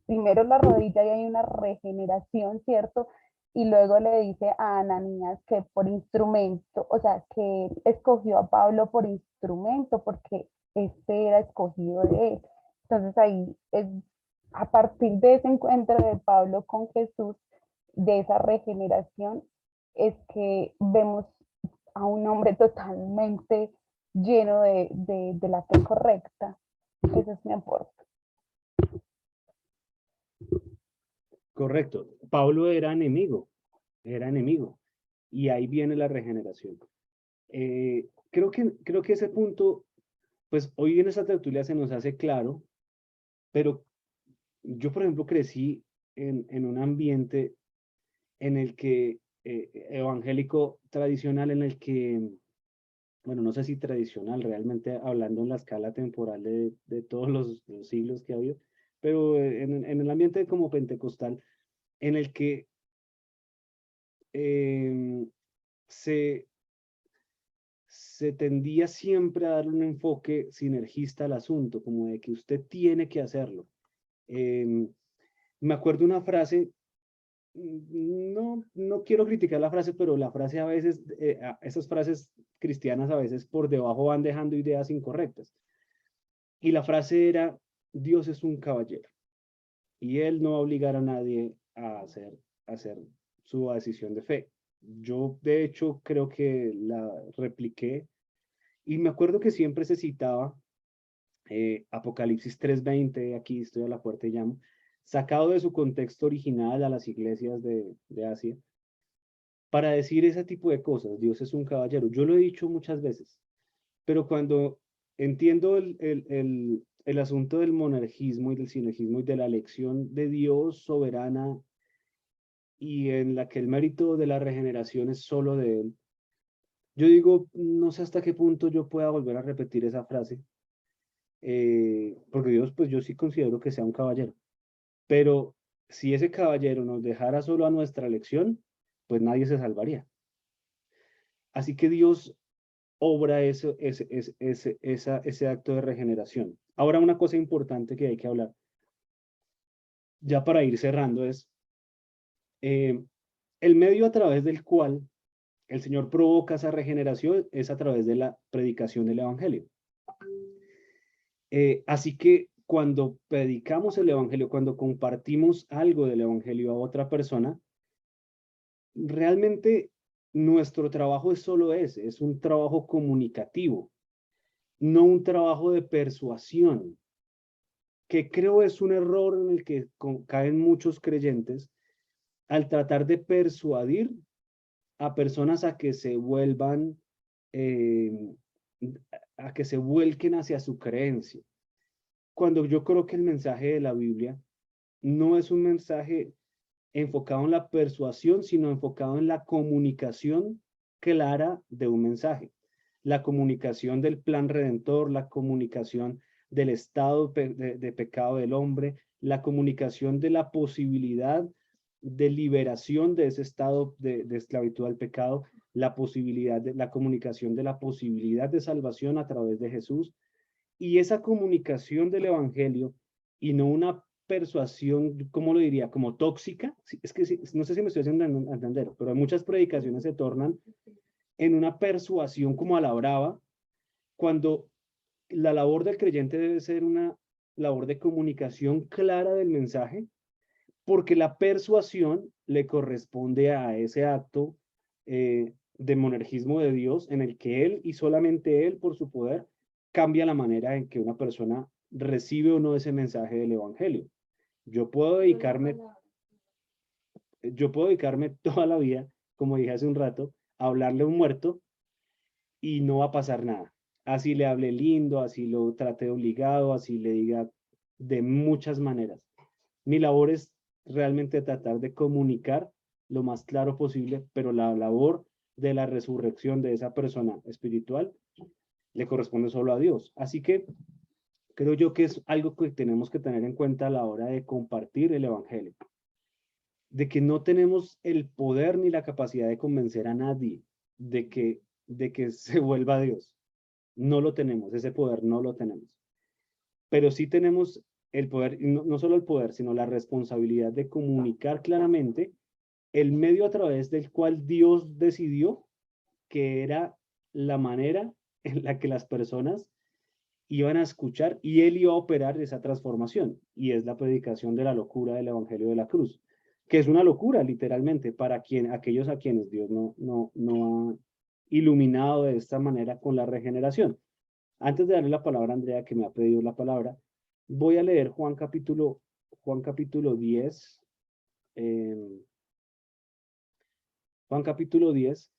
primero la rodilla y hay una regeneración, ¿cierto? Y luego le dice a Ananías que por instrumento, o sea, que él escogió a Pablo por instrumento, porque este era escogido de él. Entonces ahí, a partir de ese encuentro de Pablo con Jesús, de esa regeneración, es que vemos a un hombre totalmente lleno de la fe correcta. Ese es mi aporte. Correcto. Pablo era enemigo. Y ahí viene la regeneración. Creo que ese punto, pues hoy en esta tertulia se nos hace claro, pero yo, por ejemplo, crecí en un ambiente en el que, evangélico tradicional, en el que, bueno, no sé si tradicional, realmente hablando en la escala temporal de todos los siglos que ha habido, pero en el ambiente como pentecostal, en el que se tendía siempre a dar un enfoque sinergista al asunto, como de que usted tiene que hacerlo. Me acuerdo una frase, no quiero criticar la frase, pero la frase a veces, esas frases cristianas a veces por debajo van dejando ideas incorrectas. Y la frase era, Dios es un caballero y Él no va a obligar a nadie a hacer su decisión de fe. Yo, de hecho, creo que la repliqué y me acuerdo que siempre se citaba Apocalipsis 3:20, aquí estoy a la puerta y llamo, sacado de su contexto original a las iglesias de Asia, para decir ese tipo de cosas. Dios es un caballero. Yo lo he dicho muchas veces, pero cuando entiendo el asunto del monarquismo y del sinergismo y de la elección de Dios soberana y en la que el mérito de la regeneración es solo de Él, yo digo, no sé hasta qué punto yo pueda volver a repetir esa frase, porque Dios, pues yo sí considero que sea un caballero, pero si ese caballero nos dejara solo a nuestra elección, pues nadie se salvaría. Así que Dios obra ese acto de regeneración. Ahora, una cosa importante que hay que hablar, ya para ir cerrando, es el medio a través del cual el Señor provoca esa regeneración es a través de la predicación del Evangelio. Así que cuando predicamos el Evangelio, cuando compartimos algo del Evangelio a otra persona, realmente nuestro trabajo es solo ese, es un trabajo comunicativo, no un trabajo de persuasión, que creo es un error en el que caen muchos creyentes, al tratar de persuadir a personas a que se vuelvan, a que se vuelquen hacia su creencia. Cuando yo creo que el mensaje de la Biblia no es un mensaje enfocado en la persuasión, sino enfocado en la comunicación clara de un mensaje. La comunicación del plan redentor, la comunicación del estado de pecado del hombre, la comunicación de la posibilidad de liberación de ese estado de esclavitud al pecado, la posibilidad de la comunicación de la posibilidad de salvación a través de Jesús, y esa comunicación del evangelio, y no una persuasión, ¿cómo lo diría? Como tóxica. Es que no sé si me estoy haciendo entender, pero muchas predicaciones se tornan en una persuasión como a la brava, cuando la labor del creyente debe ser una labor de comunicación clara del mensaje, porque la persuasión le corresponde a ese acto de monergismo de Dios, en el que Él y solamente Él, por su poder, cambia la manera en que una persona recibe o no ese mensaje del evangelio. Yo puedo dedicarme toda la vida, como dije hace un rato, a hablarle a un muerto y no va a pasar nada. Así le hable lindo, así lo trate obligado, así le diga de muchas maneras. Mi labor es realmente tratar de comunicar lo más claro posible, pero la labor de la resurrección de esa persona espiritual le corresponde solo a Dios. Así que creo yo que es algo que tenemos que tener en cuenta a la hora de compartir el evangelio, de que no tenemos el poder ni la capacidad de convencer a nadie de que se vuelva a Dios. No lo tenemos, ese poder no lo tenemos. Pero sí tenemos el poder, y no solo el poder, sino la responsabilidad de comunicar claramente el medio a través del cual Dios decidió que era la manera en la que las personas iban a escuchar y Él iba a operar esa transformación. Y es la predicación de la locura del Evangelio de la Cruz, que es una locura literalmente para aquellos a quienes Dios no ha iluminado de esta manera con la regeneración. Antes de darle la palabra a Andrea, que me ha pedido la palabra, voy a leer Juan capítulo 10. Juan capítulo 10,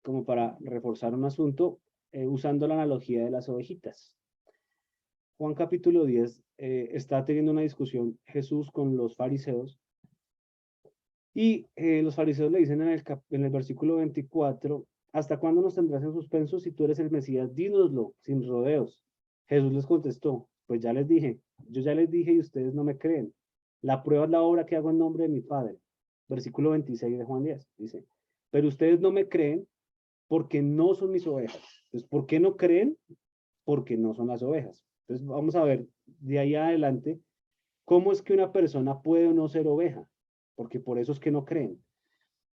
como para reforzar un asunto, usando la analogía de las ovejitas. Juan capítulo 10 está teniendo una discusión Jesús con los fariseos, y los fariseos le dicen en el versículo 24, ¿hasta cuándo nos tendrás en suspenso? Si tú eres el Mesías, dínoslo, sin rodeos. Jesús les contestó, pues ya les dije, yo ya les dije y ustedes no me creen. La prueba es la obra que hago en nombre de mi Padre. Versículo 26 de Juan 10, dice, pero ustedes no me creen porque no son mis ovejas. Entonces, ¿por qué no creen? Porque no son las ovejas. Entonces, vamos a ver de ahí adelante cómo es que una persona puede o no ser oveja, porque por eso es que no creen.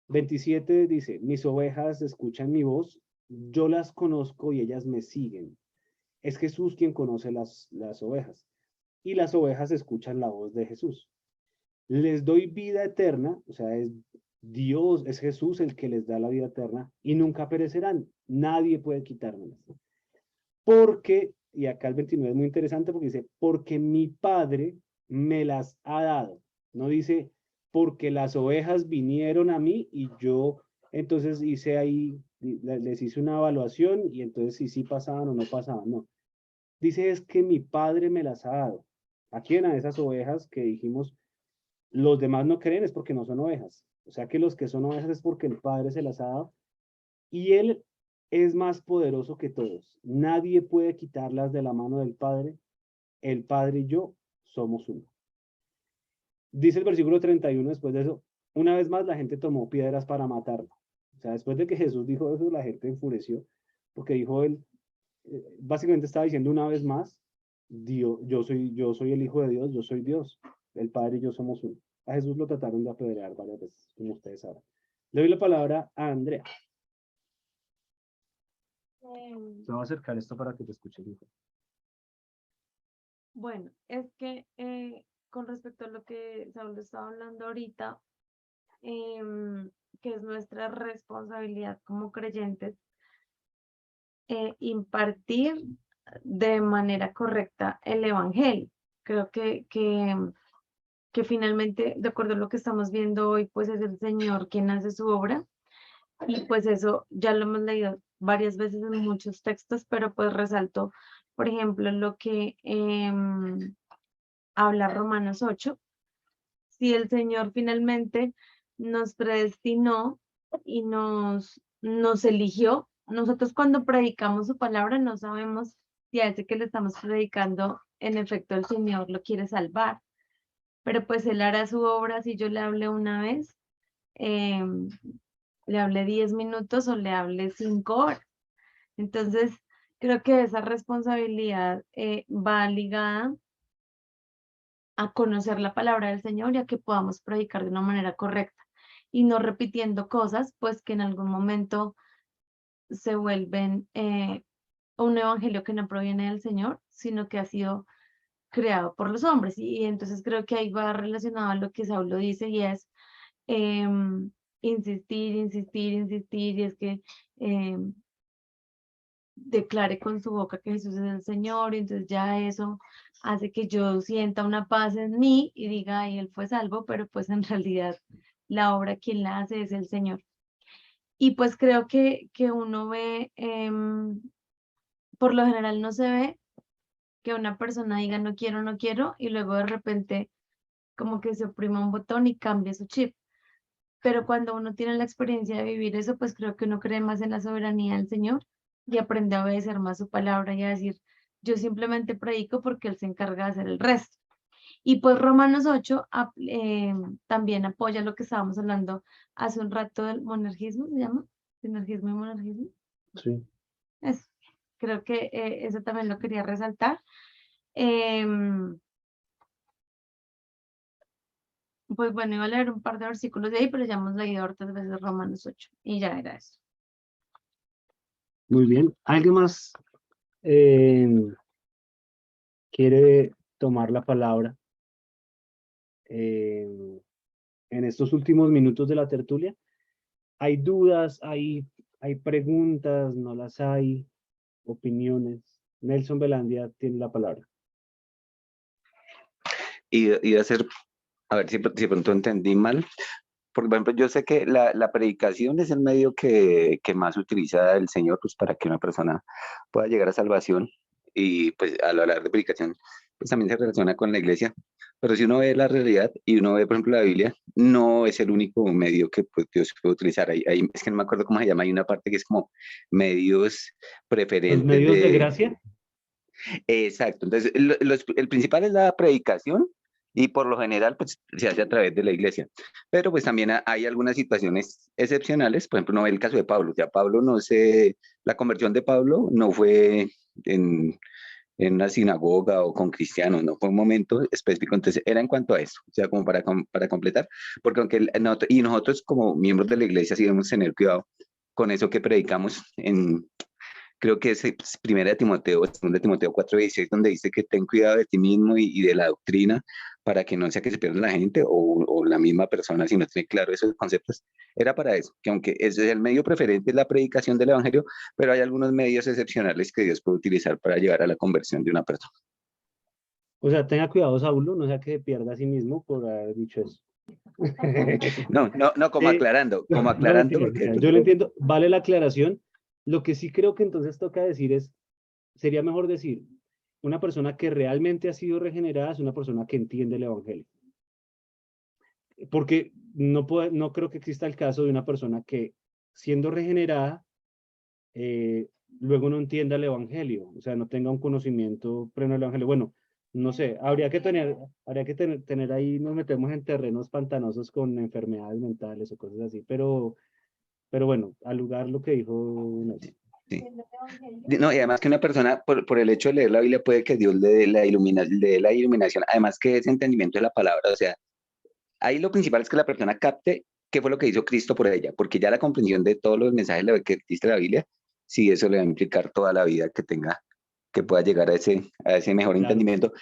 27 dice, mis ovejas escuchan mi voz, yo las conozco y ellas me siguen. Es Jesús quien conoce las ovejas, y las ovejas escuchan la voz de Jesús. Les doy vida eterna, o sea, es Dios, es Jesús el que les da la vida eterna, y nunca perecerán. Nadie puede quitármelas. Porque, y acá el 29 es muy interesante porque dice, porque mi Padre me las ha dado. No dice, porque las ovejas vinieron a mí y yo entonces hice ahí, les hice una evaluación y entonces si sí pasaban o no pasaban. No. Dice es que mi Padre me las ha dado. ¿A quién? A esas ovejas que dijimos, los demás no creen es porque no son ovejas. O sea que los que son ovejas es porque el Padre se las ha dado. Y Él es más poderoso que todos. Nadie puede quitarlas de la mano del Padre. El Padre y yo somos uno. Dice el versículo 31, después de eso, una vez más la gente tomó piedras para matarlo. O sea, después de que Jesús dijo eso, la gente enfureció, porque dijo él, básicamente estaba diciendo una vez más, Dios, yo soy el Hijo de Dios, yo soy Dios. El Padre y yo somos uno. A Jesús lo trataron de apedrear varias veces, como ustedes saben. Le doy la palabra a Andrea. Te voy a acercar esto para que te escuche, hijo. Bueno, es que con respecto a lo que Saúl estaba hablando ahorita, que es nuestra responsabilidad como creyentes, impartir de manera correcta el evangelio. Creo que que finalmente, de acuerdo a lo que estamos viendo hoy, pues es el Señor quien hace su obra. Y pues eso ya lo hemos leído varias veces en muchos textos, pero pues resalto, por ejemplo, lo que habla Romanos 8. Si el Señor finalmente nos predestinó y nos eligió, nosotros cuando predicamos su palabra no sabemos si a ese que le estamos predicando, en efecto, el Señor lo quiere salvar. Pero pues Él hará su obra si yo le hablé una vez, le hablé 10 minutos o le hablé 5 horas. Entonces, creo que esa responsabilidad va ligada a conocer la palabra del Señor y a que podamos predicar de una manera correcta y no repitiendo cosas, pues que en algún momento se vuelven un evangelio que no proviene del Señor, sino que ha sido creado por los hombres. Y entonces creo que ahí va relacionado a lo que Saulo dice y es insistir, insistir, insistir, y es que declare con su boca que Jesús es el Señor, y entonces ya eso hace que yo sienta una paz en mí y diga, ay, él fue salvo, pero pues en realidad la obra quien la hace es el Señor. Y pues creo que uno ve, por lo general no se ve que una persona diga no quiero, no quiero, y luego de repente como que se oprima un botón y cambia su chip. Pero cuando uno tiene la experiencia de vivir eso, pues creo que uno cree más en la soberanía del Señor y aprende a obedecer más su palabra y a decir, yo simplemente predico porque Él se encarga de hacer el resto. Y pues Romanos 8 también apoya lo que estábamos hablando hace un rato del monergismo, ¿se llama? Sinergismo y monergismo. Sí. Eso. Creo que eso también lo quería resaltar. Pues bueno, iba a leer un par de versículos de ahí, pero ya hemos leído otras veces Romanos 8 y ya era eso. Muy bien. ¿Alguien más quiere tomar la palabra en estos últimos minutos de la tertulia? ¿Hay dudas? ¿Hay preguntas? ¿No las hay? ¿Opiniones? Nelson Belandia tiene la palabra. Y a hacer, a ver si de pronto entendí mal. Por ejemplo, yo sé que la predicación es el medio que más utiliza el Señor pues, para que una persona pueda llegar a salvación. Y pues al hablar de predicación, pues también se relaciona con la iglesia. Pero si uno ve la realidad y uno ve, por ejemplo, la Biblia, no es el único medio que pues, Dios puede utilizar. Es que no me acuerdo cómo se llama, hay una parte que es como medios preferentes. ¿Los medios de gracia? Exacto. Entonces, el principal es la predicación y por lo general pues, se hace a través de la iglesia. Pero pues también hay algunas situaciones excepcionales. Por ejemplo, no el caso de Pablo. O sea, la conversión de Pablo no fue en una sinagoga o con cristianos, no fue un momento específico. Entonces, era en cuanto a eso. O sea, como para completar. Porque y nosotros como miembros de la iglesia sí debemos tener cuidado con eso que predicamos creo que es 1 Timoteo, 2 Timoteo 4:16, donde dice que ten cuidado de ti mismo y de la doctrina para que no sea que se pierda la gente o la misma persona si no tiene claro esos conceptos. Era para eso, que aunque ese es el medio preferente, es la predicación del evangelio, pero hay algunos medios excepcionales que Dios puede utilizar para llevar a la conversión de una persona. O sea, tenga cuidado, Saulo, no sea que se pierda a sí mismo por haber dicho eso. No, como aclarando. No, mentira, Porque... yo lo entiendo, vale la aclaración. Lo que sí creo que entonces toca decir sería mejor decir, una persona que realmente ha sido regenerada es una persona que entiende el evangelio. Porque no creo que exista el caso de una persona que, siendo regenerada, luego no entienda el evangelio, o sea, no tenga un conocimiento pleno del evangelio. Bueno, no sé, habría que tener ahí, nos metemos en terrenos pantanosos con enfermedades mentales o cosas así, pero bueno, al lugar lo que dijo Nelson. Sí. No, y además que una persona, por el hecho de leer la Biblia, puede que Dios le dé la iluminación, además que ese entendimiento de la palabra, o sea, ahí lo principal es que la persona capte qué fue lo que hizo Cristo por ella, porque ya la comprensión de todos los mensajes que existe en la Biblia, sí, eso le va a implicar toda la vida que pueda llegar a ese mejor entendimiento.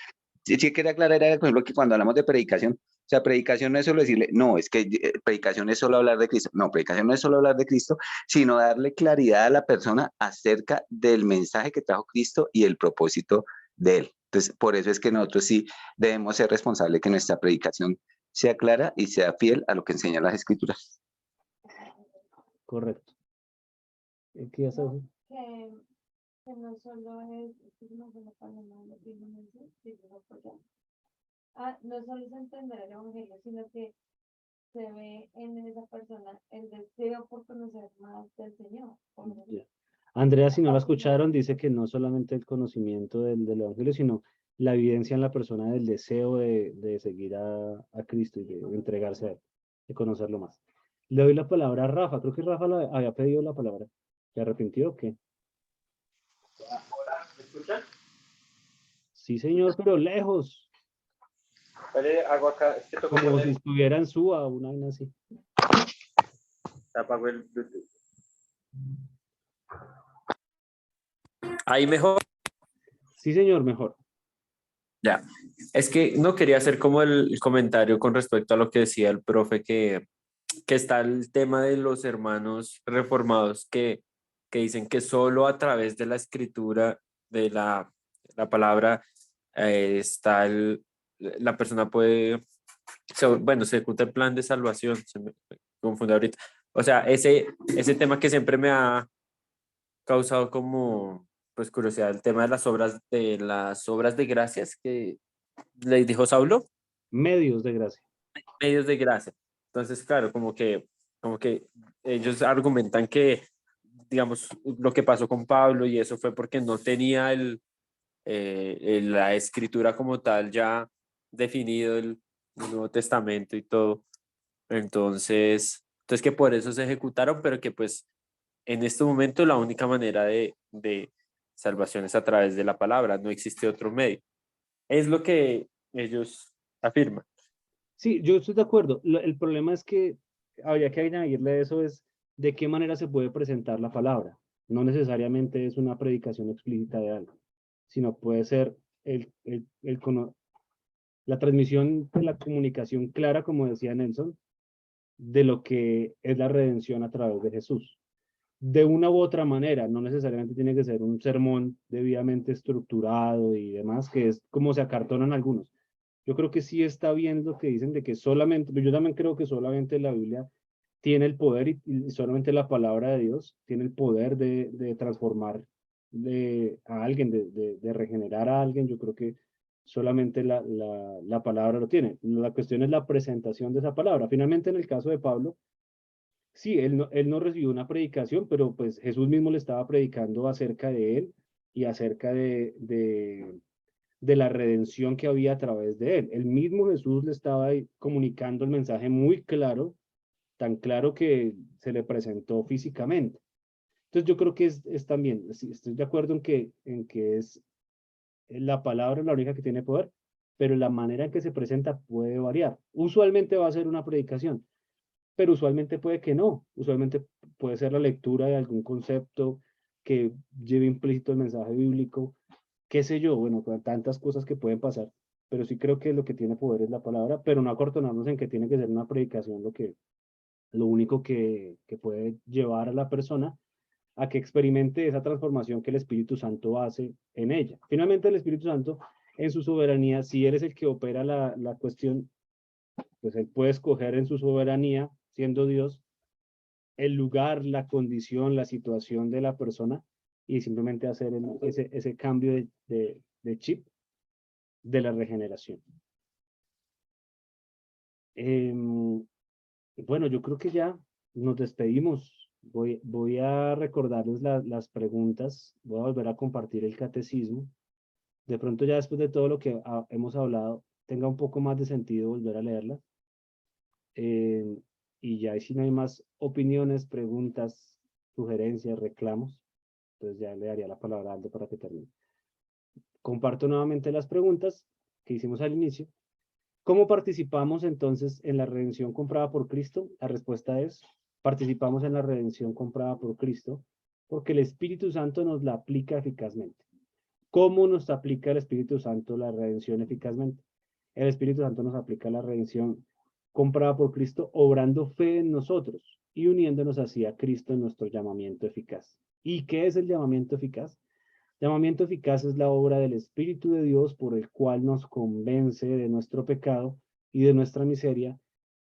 Sí quería aclarar, por ejemplo, que cuando hablamos de predicación, o sea, predicación no es solo decirle, no, es que predicación es solo hablar de Cristo. No, predicación no es solo hablar de Cristo, sino darle claridad a la persona acerca del mensaje que trajo Cristo y el propósito de él. Entonces, por eso es que nosotros sí debemos ser responsables que nuestra predicación sea clara y sea fiel a lo que enseñan las Escrituras. Correcto. ¿Qué ibas a decir? Que no solo es no solo para no no solo es entender el evangelio, sino que se ve en esa persona el deseo por conocer más del Señor. Ya. Andrea, si no la escucharon, dice que no solamente el conocimiento del evangelio, sino la evidencia en la persona del deseo de seguir a Cristo y de entregarse a él, de conocerlo más. Le doy la palabra a Rafa. Creo que Rafa había pedido la palabra. ¿Se arrepintió o qué? ¿Me escuchan? Sí, señor, pero lejos. Vale, hago acá, es que toco Como si poner, estuviera en SUA, una vaina así. apago el Bluetooth. Ahí mejor. Sí, señor, mejor. Ya. Es que no quería hacer como el comentario con respecto a lo que decía el profe, que está el tema de los hermanos reformados que dicen que solo a través de la escritura, de la palabra, la persona puede, bueno, se ejecuta el plan de salvación, se me confunde ahorita. O sea, ese tema que siempre me ha causado como pues curiosidad, el tema de las obras de gracias que le dijo Saulo, Medios de gracia. medios de gracia. Entonces, claro, como que ellos argumentan que, digamos, lo que pasó con Pablo y eso fue porque no tenía la escritura como tal ya definido el Nuevo Testamento y todo. Entonces que por eso se ejecutaron, pero que pues en este momento la única manera de salvación es a través de la palabra, no existe otro medio. Es lo que ellos afirman. Sí, yo estoy de acuerdo. El problema es que habría que añadirle a eso es de qué manera se puede presentar la palabra. No necesariamente es una predicación explícita de algo, sino puede ser la transmisión de la comunicación clara, como decía Nelson, de lo que es la redención a través de Jesús. De una u otra manera, no necesariamente tiene que ser un sermón debidamente estructurado y demás, que es como se acartonan algunos. Yo creo que sí está bien lo que dicen de que solamente, yo también creo que solamente la Biblia tiene el poder y solamente la palabra de Dios tiene el poder de transformar a alguien, de regenerar a alguien. Yo creo que solamente la palabra lo tiene. La cuestión es la presentación de esa palabra. Finalmente, en el caso de Pablo, sí, él no recibió una predicación, pero pues Jesús mismo le estaba predicando acerca de él y acerca de la redención que había a través de él. El mismo Jesús le estaba ahí comunicando el mensaje muy claro, tan claro que se le presentó físicamente. Entonces yo creo que es también, sí, estoy de acuerdo en que es la palabra la única que tiene poder, pero la manera en que se presenta puede variar. Usualmente va a ser una predicación, pero usualmente puede que no. Usualmente puede ser la lectura de algún concepto que lleve implícito el mensaje bíblico, qué sé yo, bueno, con tantas cosas que pueden pasar, pero sí creo que lo que tiene poder es la palabra, pero no acortonarnos en que tiene que ser una predicación lo único que puede llevar a la persona a que experimente esa transformación que el Espíritu Santo hace en ella. Finalmente, el Espíritu Santo, en su soberanía, si eres el que opera la cuestión, pues él puede escoger en su soberanía, siendo Dios, el lugar, la condición, la situación de la persona y simplemente hacer ese cambio de chip de la regeneración. Bueno, yo creo que ya nos despedimos. Voy a recordarles las preguntas. Voy a volver a compartir el catecismo. De pronto ya después de todo lo que hemos hablado, tenga un poco más de sentido volver a leerlas. Y ya si no hay más opiniones, preguntas, sugerencias, reclamos, entonces ya le daría la palabra a Aldo para que termine. Comparto nuevamente las preguntas que hicimos al inicio. ¿Cómo participamos entonces en la redención comprada por Cristo? La respuesta es, participamos en la redención comprada por Cristo porque el Espíritu Santo nos la aplica eficazmente. ¿Cómo nos aplica el Espíritu Santo la redención eficazmente? El Espíritu Santo nos aplica la redención comprada por Cristo, obrando fe en nosotros y uniéndonos así a Cristo en nuestro llamamiento eficaz. ¿Y qué es el llamamiento eficaz? Llamamiento eficaz es la obra del Espíritu de Dios por el cual nos convence de nuestro pecado y de nuestra miseria,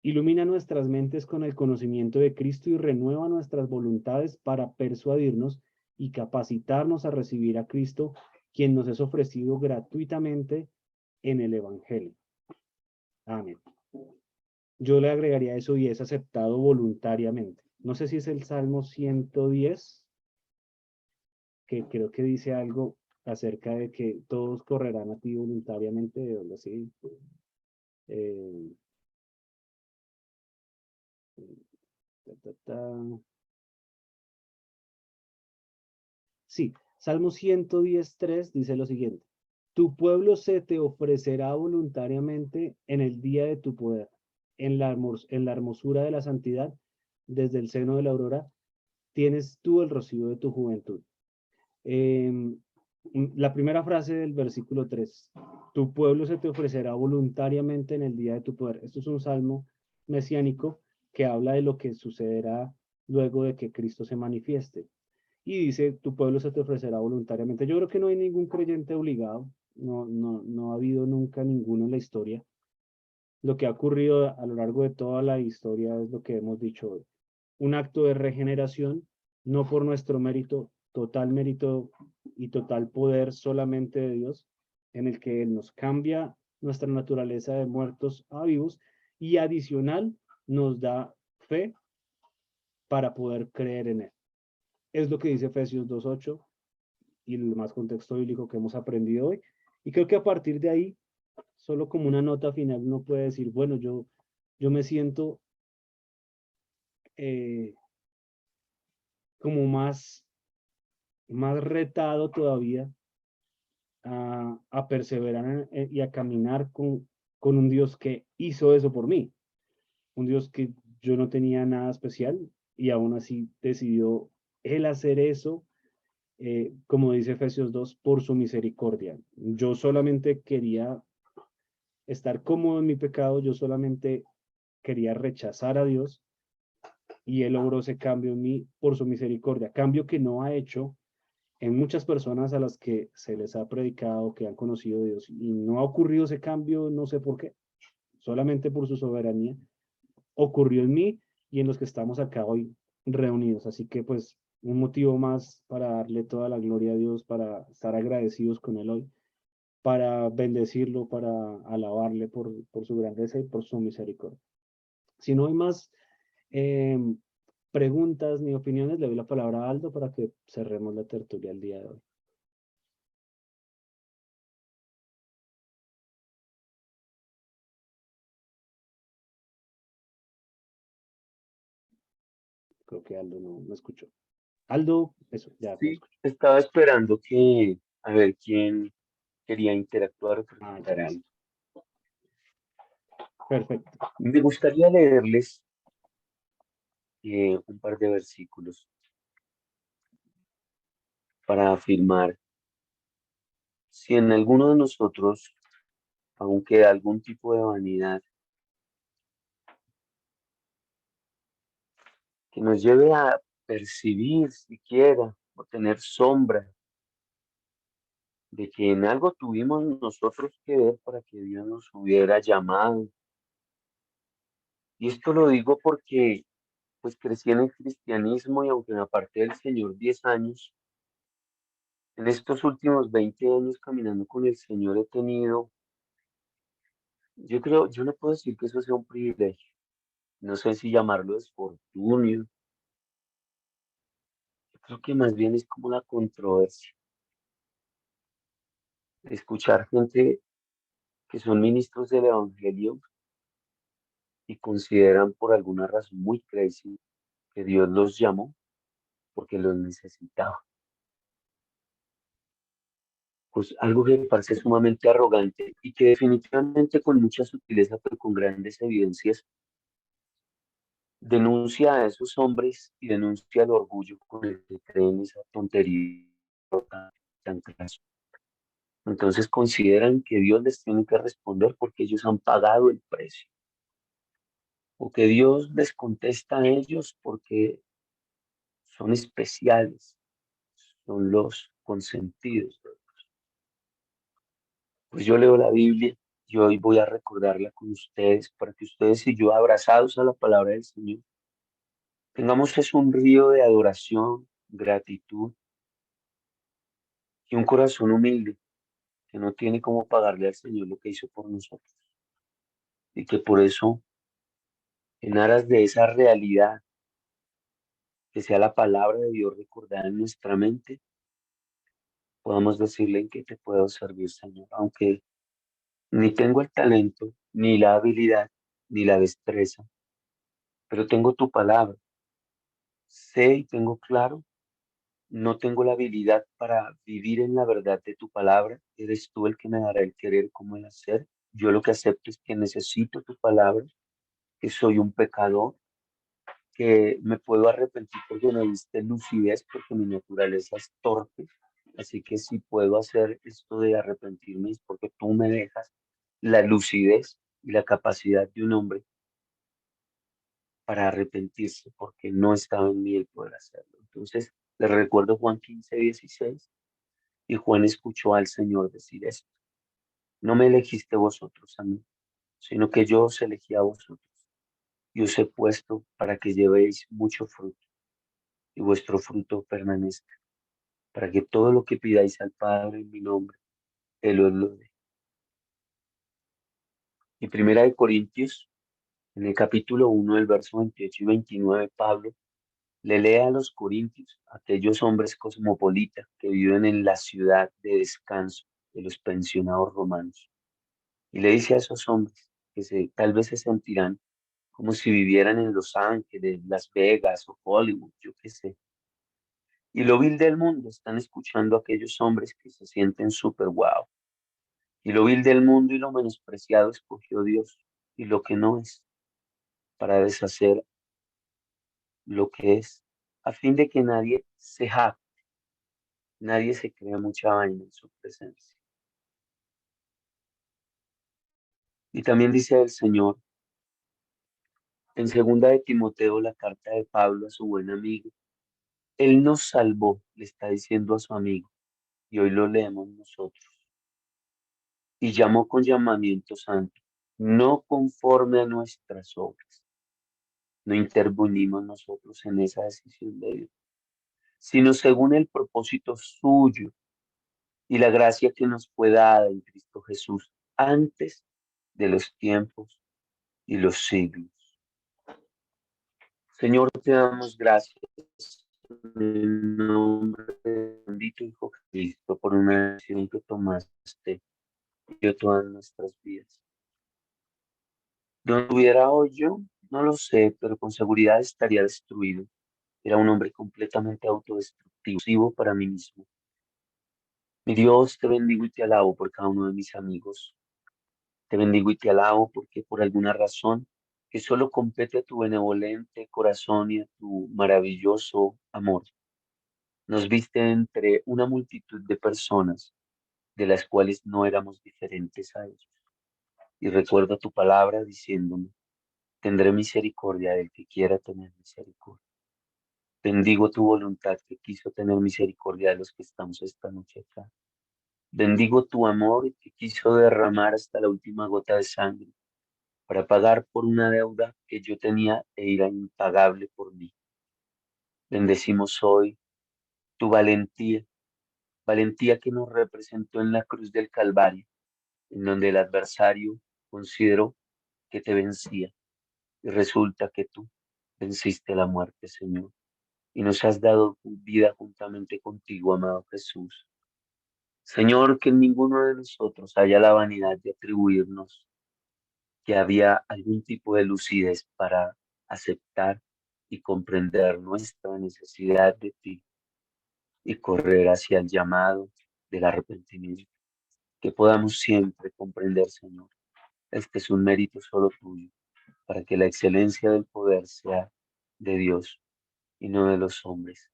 ilumina nuestras mentes con el conocimiento de Cristo y renueva nuestras voluntades para persuadirnos y capacitarnos a recibir a Cristo, quien nos es ofrecido gratuitamente en el Evangelio. Amén. Yo le agregaría eso y es aceptado voluntariamente. No sé si es el Salmo 110, que creo que dice algo acerca de que todos correrán a ti voluntariamente, o algo así. Eh, ta, ta, ta. Sí, Salmo 110:3 dice lo siguiente. Tu pueblo se te ofrecerá voluntariamente en el día de tu poder, en la hermosura de la santidad, desde el seno de la aurora, tienes tú el rocío de tu juventud. La primera frase del versículo 3, tu pueblo se te ofrecerá voluntariamente en el día de tu poder. Esto es un salmo mesiánico que habla de lo que sucederá luego de que Cristo se manifieste. Y dice, tu pueblo se te ofrecerá voluntariamente. Yo creo que no hay ningún creyente obligado, no ha habido nunca ninguno en la historia. Lo que ha ocurrido a lo largo de toda la historia es lo que hemos dicho hoy. Un acto de regeneración, no por nuestro mérito y total poder solamente de Dios, en el que Él nos cambia nuestra naturaleza de muertos a vivos y adicional nos da fe para poder creer en Él. Es lo que dice Efesios 2:8 y el más contexto bíblico que hemos aprendido hoy. Y creo que a partir de ahí, solo como una nota final, uno puede decir, bueno, yo me siento como más retado todavía a perseverar y a caminar con un Dios que hizo eso por mí. Un Dios que yo no tenía nada especial y aún así decidió Él hacer eso, como dice Efesios 2, por su misericordia. Yo solamente quería estar cómodo en mi pecado, yo solamente quería rechazar a Dios y Él logró ese cambio en mí por su misericordia. Cambio que no ha hecho en muchas personas a las que se les ha predicado, que han conocido a Dios, y no ha ocurrido ese cambio, no sé por qué, solamente por su soberanía, ocurrió en mí y en los que estamos acá hoy reunidos. Así que pues un motivo más para darle toda la gloria a Dios, para estar agradecidos con Él hoy, para bendecirlo, para alabarle por su grandeza y por su misericordia. Si no hay más preguntas ni opiniones, le doy la palabra a Aldo para que cerremos la tertulia el día de hoy. Creo que Aldo no me escuchó. Aldo, eso, ya me Sí, escuchó. estaba esperando a ver quién quería interactuar o Ah, preguntar ya, algo. perfecto. Me gustaría leerles un par de versículos para afirmar si en alguno de nosotros aún queda algún tipo de vanidad que nos lleve a percibir siquiera o tener sombra de que en algo tuvimos nosotros que ver para que Dios nos hubiera llamado. Y esto lo digo porque pues crecí en el cristianismo y aunque me aparté del Señor 10 años, en estos últimos 20 años caminando con el Señor he tenido, yo creo, yo no puedo decir que eso sea un privilegio, no sé si llamarlo desfortunio, yo creo que más bien es como la controversia, de escuchar gente que son ministros del Evangelio y consideran por alguna razón muy crazy que Dios los llamó porque los necesitaba. Pues algo que me parece sumamente arrogante y que definitivamente con mucha sutileza, pero con grandes evidencias, denuncia a esos hombres y denuncia el orgullo con el que creen esa tontería tan craso. Entonces consideran que Dios les tiene que responder porque ellos han pagado el precio. O que Dios les contesta a ellos porque son especiales, son los consentidos. Pues yo leo la Biblia y hoy voy a recordarla con ustedes para que ustedes y yo, abrazados a la palabra del Señor, tengamos es un río de adoración, gratitud y un corazón humilde que no tiene cómo pagarle al Señor lo que hizo por nosotros. Y que por eso, en aras de esa realidad, que sea la palabra de Dios recordada en nuestra mente, podamos decirle en qué te puedo servir, Señor, aunque ni tengo el talento, ni la habilidad, ni la destreza, pero tengo tu palabra. Sé y tengo claro, no tengo la habilidad para vivir en la verdad de tu palabra. Eres tú el que me dará el querer como el hacer. Yo lo que acepto es que necesito tu palabra, que soy un pecador, que me puedo arrepentir porque me diste lucidez, porque mi naturaleza es torpe. Así que si puedo hacer esto de arrepentirme es porque tú me dejas la lucidez y la capacidad de un hombre para arrepentirse, porque no estaba en mí el poder hacerlo. Entonces, les recuerdo Juan 15:16, y Juan escuchó al Señor decir esto: no me elegiste vosotros a mí, sino que yo os elegí a vosotros, y os he puesto para que llevéis mucho fruto, y vuestro fruto permanezca, para que todo lo que pidáis al Padre en mi nombre, Él os lo dé. Y Primera de Corintios, en el capítulo 1, el verso 28 y 29, Pablo le lee a los corintios, aquellos hombres cosmopolitas que viven en la ciudad de descanso de los pensionados romanos. Y le dice a esos hombres que tal vez se sentirán como si vivieran en Los Ángeles, Las Vegas o Hollywood, yo qué sé. Y lo vil del mundo, están escuchando a aquellos hombres que se sienten súper guau. Y lo vil del mundo y lo menospreciado escogió Dios, y lo que no es, para deshacer lo que es, a fin de que nadie se jacte, nadie se crea mucha vaina en su presencia. Y también dice el Señor en segunda de Timoteo, la carta de Pablo a su buen amigo: Él nos salvó, le está diciendo a su amigo, y hoy lo leemos nosotros, y llamó con llamamiento santo, no conforme a nuestras obras. No intervenimos nosotros en esa decisión de Dios, sino según el propósito suyo y la gracia que nos fue dada en Cristo Jesús antes de los tiempos y los siglos. Señor, te damos gracias en el nombre de bendito Hijo Cristo por una decisión que tomaste y todas nuestras vidas. ¿Dónde hubiera hoy yo? No lo sé, pero con seguridad estaría destruido. Era un hombre completamente autodestructivo para mí mismo. Mi Dios, te bendigo y te alabo por cada uno de mis amigos. Te bendigo y te alabo porque por alguna razón que solo compete a tu benevolente corazón y a tu maravilloso amor, nos viste entre una multitud de personas de las cuales no éramos diferentes a ellos. Y recuerdo tu palabra diciéndome: tendré misericordia del que quiera tener misericordia. Bendigo tu voluntad que quiso tener misericordia de los que estamos esta noche acá. Bendigo tu amor que quiso derramar hasta la última gota de sangre para pagar por una deuda que yo tenía e era impagable por mí. Bendecimos hoy tu valentía, valentía que nos representó en la cruz del Calvario, en donde el adversario consideró que te vencía y resulta que tú venciste la muerte, Señor, y nos has dado vida juntamente contigo, amado Jesús. Señor, que en ninguno de nosotros haya la vanidad de atribuirnos que había algún tipo de lucidez para aceptar y comprender nuestra necesidad de ti y correr hacia el llamado del arrepentimiento. Que podamos siempre comprender, Señor, este es un mérito solo tuyo, para que la excelencia del poder sea de Dios y no de los hombres.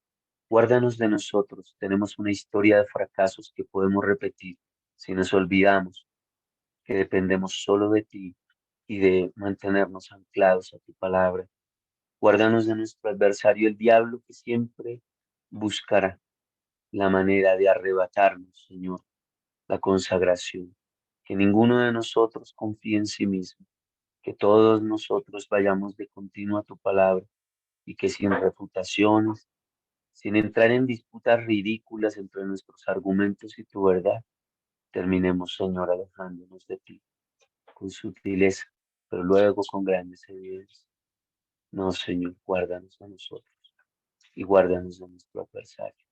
Guárdanos de nosotros. Tenemos una historia de fracasos que podemos repetir si nos olvidamos que dependemos solo de ti y de mantenernos anclados a tu palabra. Guárdanos de nuestro adversario, el diablo, que siempre buscará la manera de arrebatarnos, Señor, la consagración. Que ninguno de nosotros confíe en sí mismo, que todos nosotros vayamos de continuo a tu palabra y que sin refutaciones, sin entrar en disputas ridículas entre nuestros argumentos y tu verdad, terminemos, Señor, alejándonos de ti con sutileza, pero luego con grandes evidencias. No, Señor, guárdanos a nosotros y guárdanos de nuestro adversario.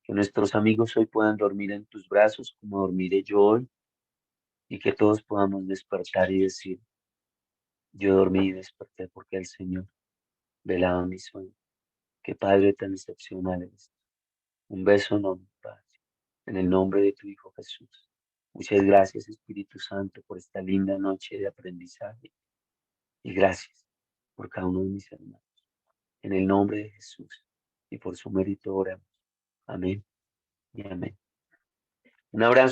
Que nuestros amigos hoy puedan dormir en tus brazos como dormiré yo hoy y que todos podamos despertar y decir, yo dormí y desperté porque el Señor velaba mi sueño. Qué Padre tan excepcional eres. Un beso enorme, Padre, en el nombre de tu Hijo Jesús. Muchas gracias, Espíritu Santo, por esta linda noche de aprendizaje y gracias por cada uno de mis hermanos. En el nombre de Jesús y por su mérito oramos. Amén y amén. Un abrazo.